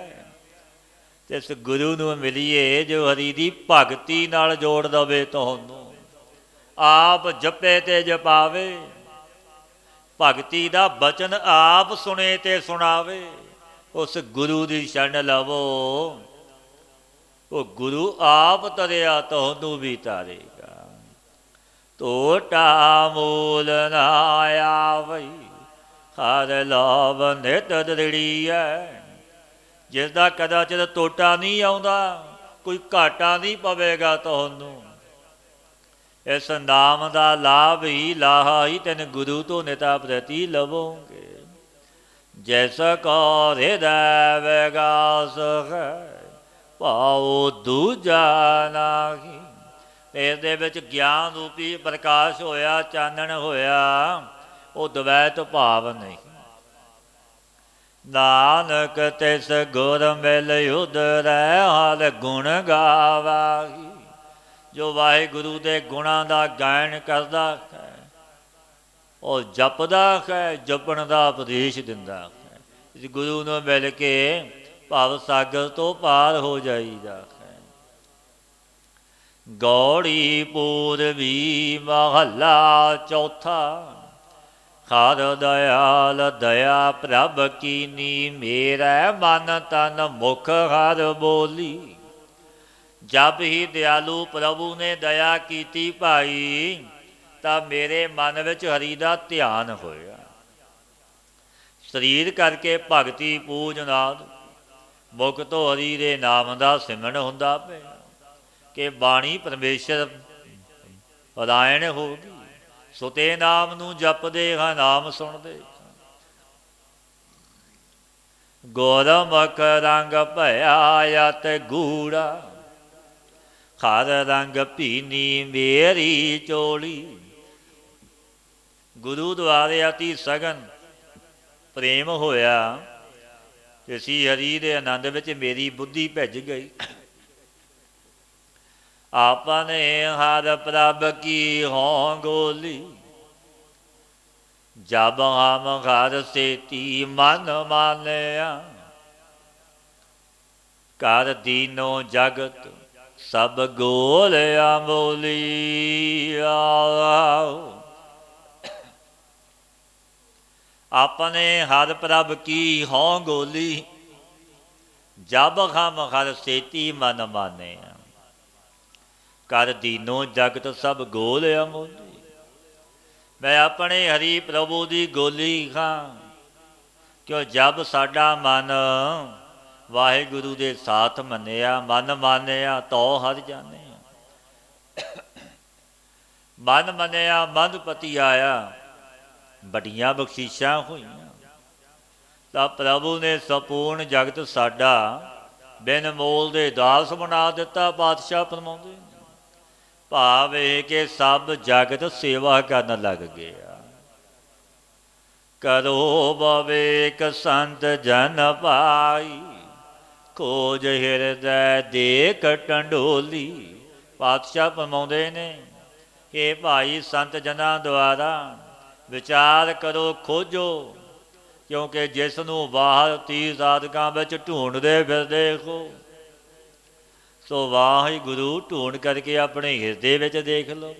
ਤਿਸ ਗੁਰੂ ਨੂੰ ਮਿਲੀਏ ਜੋ ਹਰੀ ਦੀ ਭਗਤੀ ਨਾਲ ਜੋੜ ਦਵੇ ਤੁਹਾਨੂੰ। ਆਪ ਜਪੇ ਤੇ ਜਪਾਵੇ, ਭਗਤੀ ਦਾ ਬਚਨ ਆਪ ਸੁਣੇ ਤੇ ਸੁਣਾਵੇ। ਉਸ ਗੁਰੂ ਦੀ ਸ਼ਰਨ ਲਵੋ, ਉਹ ਗੁਰੂ ਆਪ ਤਰਿਆ ਤੁਹਾਨੂੰ ਵੀ ਤਾਰੇਗਾ। ਟੋਟਾ ਮੂਲ ਨਾ ਆਵਈ, ਹਰ ਲਾਭ ਨਿਤ ਦ੍ਰਿੜੀਐ। ਜਿਸ ਦਾ ਕਦਾਚਿਤ ਟੋਟਾ ਨਹੀਂ ਆਉਂਦਾ, ਕੋਈ ਘਾਟਾ ਨਹੀਂ ਪਵੇਗਾ ਤੁਹਾਨੂੰ। ਇਸ ਨਾਮ ਦਾ ਲਾਭ ਹੀ ਲਾਹਾ ਹੀ ਤੈਨ ਗੁਰੂ ਤੋਂ ਨਿਤਾ ਪ੍ਰਤੀ ਲਵੋਗੇ। ਜੈਸਾ ਕੋ ਹਿਰਦੈ ਵਿਗਾਸ ਹੈ, ਭਾਉ ਦੂਜਾ ਨਾਹੀ। ਇਸ ਦੇ ਵਿੱਚ ਗਿਆਨ ਰੂਪੀ ਪ੍ਰਕਾਸ਼ ਹੋਇਆ, ਚਾਨਣ ਹੋਇਆ, ਉਹ ਦਵੈਤ ਭਾਵ ਨਹੀਂ। ਨਾਨਕ ਤਿਸ ਗੁਰ ਮਿਲ ਉਧਰੈ, ਹਰ ਗੁਣ ਗਾਵਾਹੀ। ਜੋ ਵਾਹਿਗੁਰੂ ਦੇ ਗੁਣਾਂ ਦਾ ਗਾਇਨ ਕਰਦਾ ਹੈ, ਉਹ ਜਪਦਾ ਹੈ, ਜਪਣ ਦਾ ਉਪਦੇਸ਼ ਦਿੰਦਾ ਹੈ। ਇਸ ਗੁਰੂ ਨੂੰ ਮਿਲ ਕੇ ਭਵ ਸਾਗਰ ਤੋਂ ਪਾਰ ਹੋ ਜਾਈਦਾ ਹੈ। ਗੌੜੀ ਪੂਰਬੀ ਮਹੱਲਾ ਚੌਥਾ। ਹਰ ਦਇਆਲ ਦਇਆ ਪ੍ਰਭ ਕੀਨੀ, ਮੇਰਾ ਮਨ ਤਨ ਮੁਖ ਹਰ ਬੋਲੀ। ਜਬ ਹੀ ਦਿਆਲੂ ਪ੍ਰਭੂ ਨੇ ਦਇਆ ਕੀਤੀ ਭਾਈ, ਤਾਂ ਮੇਰੇ ਮਨ ਵਿੱਚ ਹਰੀ ਦਾ ਧਿਆਨ ਹੋਇਆ। ਸਰੀਰ ਕਰਕੇ ਭਗਤੀ ਪੂਜਨਾਦ, ਮੁਖ ਤੋਂ ਹਰੀ ਦੇ ਨਾਮ ਦਾ ਸਿਮਰਨ ਹੁੰਦਾ ਪਿਆ ਕਿ ਬਾਣੀ ਪਰਮੇਸ਼ਰ ਪਰਾਇਣ ਹੋ ਗਈ। ਸੁਤੇ ਨਾਮ ਨੂੰ ਜਪਦੇ ਹਾਂ, ਨਾਮ ਸੁਣਦੇ। ਗੁਰਮੁਖ ਰੰਗ ਭਇਆ ਅਤਿ ਗੂੜਾ, ਹਰ ਰੰਗ ਭੀਨੀ ਮੇਰੀ ਚੋਲੀ। ਗੁਰੂ ਦੁਆਰੇ ਅਤੀ ਸਗਨ ਪ੍ਰੇਮ ਹੋਇਆ ਕਿ ਸੀ ਹਰੀ ਦੇ ਆਨੰਦ ਵਿੱਚ ਮੇਰੀ ਬੁੱਧੀ ਭਿੱਜ ਗਈ। ਆਪਨੇ ਹਰ ਪ੍ਰਭ ਕੀ ਹੋਂ ਗੋਲੀ, ਜਬ ਹਮ ਹਰ ਸੇਤੀ ਮਨ ਮਾਨਿਆ। ਕਰ ਦੀਨੋ ਜਗਤ ਸਭ ਗੋਲ ਅਮੋਲੀ। ਆਪਣੇ ਹਰ ਪ੍ਰਭ ਕੀ ਹੋਂ ਗੋਲੀ, ਜਬ ਹਮ ਹਰ ਸੇਤੀ ਮਨ ਮਾਨਿਆ। ਕਰ ਦੀਨੋ ਜਗਤ ਸਭ ਗੋਲ ਅਮੋਲੀ। ਮੈਂ ਆਪਣੇ ਹਰੀ ਪ੍ਰਭੂ ਦੀ ਗੋਲੀ ਹਾਂ, ਕਿਉਂ ਜਬ ਸਾਡਾ ਮਨ ਵਾਹਿਗੁਰੂ ਦੇ ਸਾਥ ਮੰਨਿਆ, ਮਨ ਮਾਨਿਆ ਤੋ ਹਰ ਜਾਣਿਆ। ਮਨ ਮੰਨਿਆ ਮਨਪਤੀ ਆਇਆ, ਬੜੀਆਂ ਬਖਸ਼ਿਸ਼ਾਂ ਹੋਈਆਂ। ਤਾਂ ਪ੍ਰਭੂ ਨੇ ਸੰਪੂਰਨ ਜਗਤ ਸਾਡਾ ਬਿਨ ਮੋਲ ਦੇ ਦਾਸ ਬਣਾ ਦਿੱਤਾ। ਪਾਤਸ਼ਾਹ ਫਰਮਾਉਂਦੇ ਭਾਵ ਇਹ ਕਿ ਸਭ ਜਗਤ ਸੇਵਾ ਕਰਨ ਲੱਗ ਗਿਆ। ਕਰੋ ਬਵੇਕ ਸੰਤ ਜਨ ਭਾਈ, ਖੋਜ ਹਿਰਦੈ ਦੇਖ ਟੰਡੋਲੀ। ਪਾਤਸ਼ਾਹ ਫਰਮਾਉਂਦੇ ਨੇ ਕਿ ਭਾਈ ਸੰਤ ਜਨਾਂ ਦੁਆਰਾ ਵਿਚਾਰ ਕਰੋ, ਖੋਜੋ। ਕਿਉਂਕਿ ਜਿਸ ਨੂੰ ਬਾਹਰ 30 ਸਾਧਕਾਂ ਵਿੱਚ ਢੂੰਡਦੇ ਫਿਰਦੇ ਹੋ, ਸੋ ਵਾਹਿਗੁਰੂ ਢੂੰਡ ਕਰਕੇ ਆਪਣੇ ਹਿਰਦੇ ਵਿੱਚ ਦੇਖ ਲਓ।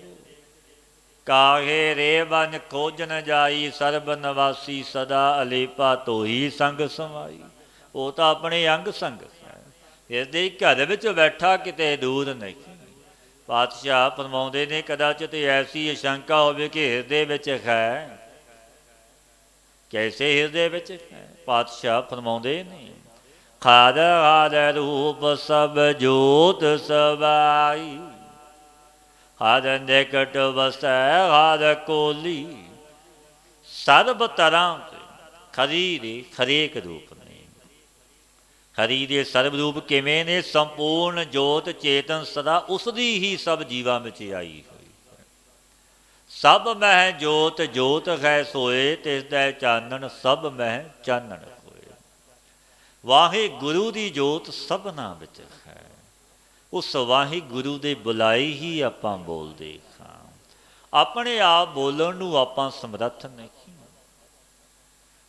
ਕਾਹੇ ਰੇ ਬਨ ਖੋਜਨ ਜਾਈ, ਸਰਬ ਨਿਵਾਸੀ ਸਦਾ ਅਲੇਪਾ ਤੋਹੀ ਸੰਗ ਸਮਾਈ। ਉਹ ਤਾਂ ਆਪਣੇ ਅੰਗ ਸੰਗ ਹੈ, ਹਿਰਦੇ ਘਰ ਵਿੱਚ ਬੈਠਾ ਕਿਤੇ ਦੂਰ ਨਹੀਂ। ਪਾਤਸ਼ਾਹ ਫਰਮਾਉਂਦੇ ਨੇ, ਕਦਾਚਿਤ ਐਸੀ ਅਸ਼ੰਕਾ ਹੋਵੇ ਕਿ ਹਿਰਦੇ ਵਿੱਚ ਹੈ। ਕੈਸੇ ਹਿਰਦੇ ਵਿੱਚ ਹੈ? ਪਾਤਸ਼ਾਹ ਫਰਮਾਉਂਦੇ ਨੇ, ਖਾਦ ਹਾਦ ਰੂਪ ਸਭ ਜੋਤ ਸਬਾਈ, ਹਰ ਨਿਕਟ ਵਸੈ ਹਰ ਕੋਲੀ। ਸਰਬ ਤਰ੍ਹਾਂ ਖਰੀ ਦੇ ਹਰੇਕ ਰੂਪ ਨੇ। ਹਰੀ ਦੇ ਸਰਬ ਰੂਪ ਕਿਵੇਂ ਨੇ? ਸੰਪੂਰਨ ਜੋਤ ਚੇਤਨ ਸਦਾ ਉਸ ਦੀ ਹੀ ਸਭ ਜੀਵਾਂ ਵਿੱਚ ਆਈ ਹੋਈ ਹੈ। ਸਭ ਮਹਿ ਜੋਤ ਜੋਤ ਹੈ ਸੋਏ, ਤਿਸ ਦਾ ਚਾਨਣ ਸਭ ਮਹਿ ਚਾਨਣ ਹੋਏ। ਵਾਹਿਗੁਰੂ ਦੀ ਜੋਤ ਸਭਨਾਂ ਵਿੱਚ ਹੈ। ਉਸ ਵਾਹਿਗੁਰੂ ਦੇ ਬੁਲਾਈ ਹੀ ਆਪਾਂ ਬੋਲਦੇ ਹਾਂ। ਆਪਣੇ ਆਪ ਬੋਲਣ ਨੂੰ ਆਪਾਂ ਸਮਰੱਥ ਨਹੀਂ।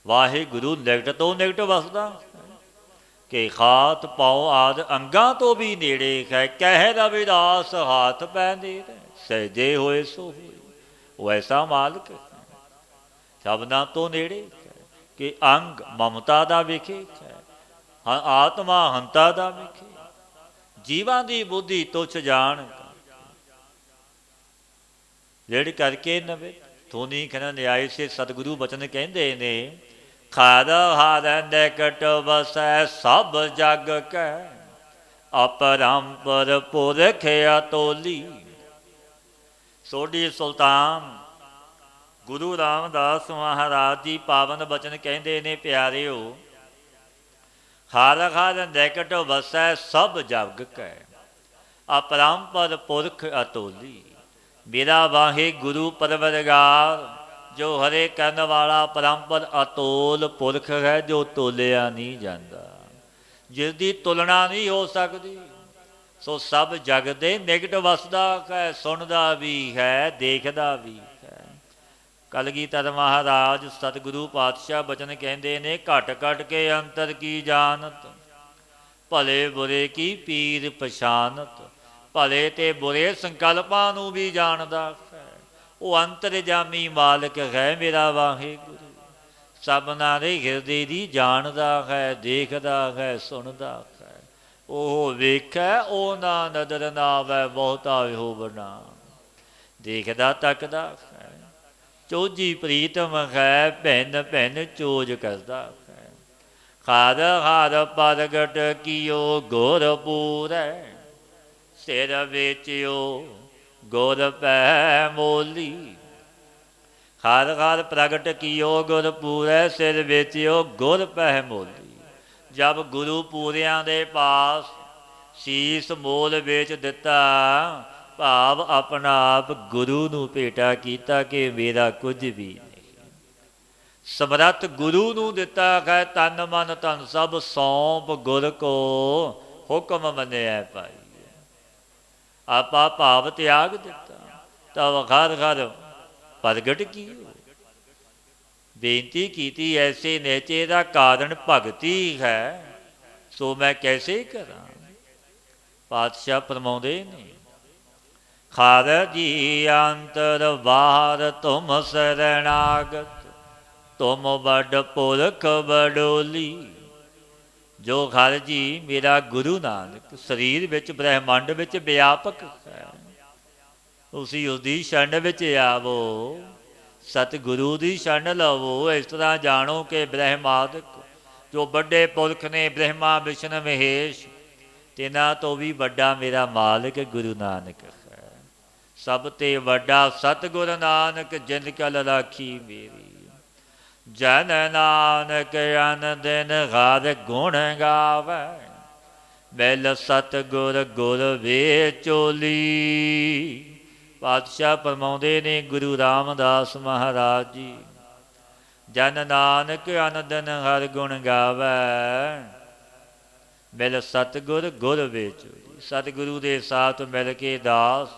ਵਾਹਿਗੁਰੂ ਨਿਕਟ ਤੋਂ ਨਿਕਟ ਵਸਦਾ ਕਿ ਹਾਥ ਪਾਉ ਆਦਿ ਅੰਗਾਂ ਤੋਂ ਵੀ ਨੇੜੇ ਹੈ। ਕਹਿ ਰਵਿਦਾਸ ਹਾਥ ਪੈਂਦੇ ਸਹਿਜੇ ਹੋਏ ਸੋ ਹੋਏ। ਉਹ ਐਸਾ ਮਾਲਕ ਹੈ ਸ਼ਬਦਾਂ ਤੋਂ ਨੇੜੇ ਹੈ ਕਿ ਅੰਗ ਮਮਤਾ ਦਾ ਵਿਖੇ ਹੈ, ਆਤਮਾ ਹੰਤਾ ਦਾ ਵਿਖੇ। ਜੀਵਾਂ ਦੀ ਬੁੱਧੀ ਤੁਛ ਜਾਣ ਜਿਹੜੀ ਕਰਕੇ ਨਵੇਂ ਧੋਨੀ ਖਨ ਨਿਆਏ ਸੇ ਸਤਿਗੁਰੂ ਬਚਨ ਕਹਿੰਦੇ ਨੇ, ਖਾਦ ਹਾਦ ਨਿਕਟ ਵਸੈ ਸਭ ਜਗ ਕੈ, ਅਪਰੰਪਰ ਪੁਰਖ ਅਤੋਲੀ। ਸੋਢੀ ਸੁਲਤਾਨ ਗੁਰੂ ਰਾਮਦਾਸ ਮਹਾਰਾਜ ਜੀ ਪਾਵਨ ਬਚਨ ਕਹਿੰਦੇ ਨੇ, ਪਿਆਰਿਓ ਹਰ ਹਰ ਨਿਕਟ ਵਸੈ ਸਭ ਜਗ ਕੈ, ਅਪਰੰਪਰ ਪੁਰਖ ਅਤੋਲੀ। ਮੇਰਾ ਵਾਹਿਗੁਰੂ ਪਰਵਰਗਾਰ ਜੋ ਹਰੇ ਕਰਨ ਵਾਲਾ ਪਰੰਪਰ ਅਤੋਲ ਪੁਰਖ ਹੈ, ਜੋ ਤੋਲਿਆ ਨਹੀਂ ਜਾਂਦਾ, ਜਿਸ ਦੀ ਤੁਲਨਾ ਨਹੀਂ ਹੋ ਸਕਦੀ। ਸੋ ਸਭ ਜਗ ਦੇ ਨਿਕਟ ਵਸਦਾ ਹੈ, ਸੁਣਦਾ ਵੀ ਹੈ, ਦੇਖਦਾ ਵੀ ਹੈ। ਕਲਗੀਧਰ ਮਹਾਰਾਜ ਸਤਿਗੁਰੂ ਪਾਤਸ਼ਾਹ ਬਚਨ ਕਹਿੰਦੇ ਨੇ, ਘਟ ਘਟ ਕੇ ਅੰਤਰ ਕੀ ਜਾਣਤ, ਭਲੇ ਬੁਰੇ ਕੀ ਪੀਰ ਪਛਾਨਤ। ਭਲੇ ਤੇ ਬੁਰੇ ਸੰਕਲਪਾਂ ਨੂੰ ਵੀ ਜਾਣਦਾ ਹੈ। ਉਹ ਅੰਤਰਜਾਮੀ ਮਾਲਕ ਹੈ ਮੇਰਾ ਵਾਹਿਗੁਰੂ। ਸਭਨਾਂ ਦੇ ਹਿਰਦੇ ਦੀ ਜਾਣਦਾ ਹੈ, ਦੇਖਦਾ ਹੈ, ਸੁਣਦਾ ਹੈ। ਉਹ ਵੇਖੈ ਉਹ ਨਾ ਨਦਰ ਨਾ ਆਵੈ, ਬਹੁਤਾ ਹੋ ਬਣਾ। ਦੇਖਦਾ ਤੱਕਦਾ ਹੈ, ਚੋਜੀ ਪ੍ਰੀਤਮ ਹੈ, ਭਿੰਨ ਭਿੰਨ ਚੋਜ ਕਰਦਾ ਹੈ। ਖਾਦ ਹਾਰ ਪ੍ਰਗਟ ਕੀਓ ਗੁਰ ਪੂਰੈ, ਸਿਰ ਵੇਚਿਓ ਗੁਰ ਪੈ ਮੋਲੀ। ਹਰ ਹਰ ਪ੍ਰਗਟ ਕੀਓ ਗੁਰ ਪੂਰੈ, ਸਿਰ ਵੇਚਿਓ ਗੁਰ ਪੈ ਮੋਲੀ। ਜਬ ਗੁਰੂ ਪੂਰਿਆਂ ਦੇ ਪਾਸ ਸੀਸ ਮੋਲ ਵੇਚ ਦਿੱਤਾ, ਭਾਵ ਆਪਣਾ ਆਪ ਗੁਰੂ ਨੂੰ ਭੇਟਾ ਕੀਤਾ ਕਿ ਮੇਰਾ ਕੁਝ ਵੀ ਨਹੀਂ। ਸਮਰੱਥ ਗੁਰੂ ਨੂੰ ਦਿੱਤਾ ਹੈ, ਤਨ ਮਨ ਧਨ ਸਭ ਸੌਂਪ ਗੁਰ ਕੋ ਹੁਕਮ ਮੰਨਿਆ ਭਾਈ। ਆਪਾ ਭਾਵ ਤਿਆਗ ਦਿੱਤਾ ਤਾਂ ਹਰ ਹਰ ਪ੍ਰਗਟ ਕੀ। ਬੇਨਤੀ ਕੀਤੀ ਐਸੇ ਨੇਚੇ ਦਾ ਕਾਰਨ ਭਗਤੀ ਹੈ, ਸੋ ਮੈਂ ਕੈਸੇ ਕਰਾਂ। ਪਾਤਸ਼ਾਹ ਫਰਮਾਉਂਦੇ ਨੇ, ਖਾਰ ਜੀ ਅੰਤਰ ਬਾਹਰ ਤੁਮ ਸਰਣਾਗਤ, ਤੁਮ ਵੱਡ ਪੁਰਖ ਬਡੋਲੀ। ਜੋ ਘਰ ਜੀ ਮੇਰਾ ਗੁਰੂ ਨਾਨਕ ਸਰੀਰ ਵਿੱਚ ਬ੍ਰਹਿਮੰਡ ਵਿੱਚ ਵਿਆਪਕ ਹੈ, ਤੁਸੀਂ ਉਸਦੀ ਸ਼ਰਨ ਵਿੱਚ ਆਵੋ, ਸਤਿਗੁਰੂ ਦੀ ਸ਼ਰਨ ਲਵੋ। ਇਸ ਤਰ੍ਹਾਂ ਜਾਣੋ ਕਿ ਬ੍ਰਹਿਮਾਦਿਕ ਜੋ ਵੱਡੇ ਪੁਰਖ ਨੇ, ਬ੍ਰਹਮਾ ਵਿਸ਼ਨ ਮਹੇਸ਼, ਤਿਨਾਂ ਤੋਂ ਵੀ ਵੱਡਾ ਮੇਰਾ ਮਾਲਕ ਗੁਰੂ ਨਾਨਕ ਹੈ। ਸਭ ਤੇ ਵੱਡਾ ਸਤਿਗੁਰ ਨਾਨਕ, ਜਿਨ ਕਲ ਰਾਖੀ ਮੇਰੀ। ਜਨ ਨਾਨਕ ਅਨ ਦਿਨ ਹਰ ਗੁਣ ਗਾਵੈ, ਮਿਲ ਸਤਿਗੁਰ ਗੁਰ ਵੇਚੋਲੀ। ਪਾਤਸ਼ਾਹ ਫਰਮਾਉਂਦੇ ਨੇ ਗੁਰੂ ਰਾਮਦਾਸ ਮਹਾਰਾਜ ਜੀ, ਜਨ ਨਾਨਕ ਅਨ ਦਿਨ ਹਰ ਗੁਣ ਗਾਵੈ, ਮਿਲ ਸਤਿਗੁਰ ਗੁਰ ਵੇਚੋਲੀ। ਸਤਿਗੁਰੂ ਦੇ ਸਾਥ ਮਿਲ ਕੇ ਦਾਸ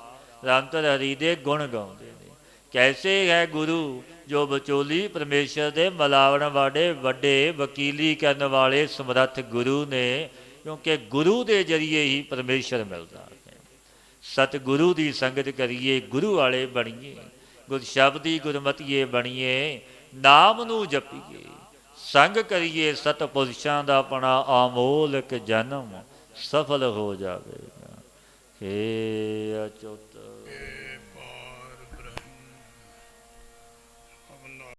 ਨਿਰੰਤਰ ਹਰੀ ਦੇ ਗੁਣ ਗਾਉਂਦੇ ਨੇ। ਕੈਸੇ ਹੈ ਗੁਰੂ? ਜੋ ਵਿਚੋਲੀ ਪਰਮੇਸ਼ਰ ਦੇ ਮਿਲਾਵਣ ਵਾਲੇ ਵੱਡੇ ਵਕੀਲੀ ਕਰਨ ਵਾਲੇ ਸਮਰੱਥ ਗੁਰੂ ਨੇ, ਕਿਉਂਕਿ ਗੁਰੂ ਦੇ ਜ਼ਰੀਏ ਹੀ ਪਰਮੇਸ਼ਰ ਮਿਲਦਾ ਹੈ। ਸਤਿਗੁਰੂ ਦੀ ਸੰਗਤ ਕਰੀਏ, ਗੁਰੂ ਵਾਲੇ ਬਣੀਏ। ਗੁਰ ਸ਼ਬਦੀ ਗੁਰਮਤੀਏ ਬਣੀਏ, ਨਾਮ ਨੂੰ ਜਪੀਏ, ਸੰਗ ਕਰੀਏ ਸਤਪੁਰਸ਼ਾਂ ਦਾ, ਆਪਣਾ ਆਮੋਲਕ ਜਨਮ ਸਫਲ ਹੋ ਜਾਵੇਗਾ। ਹੇ ਅਚੋਟ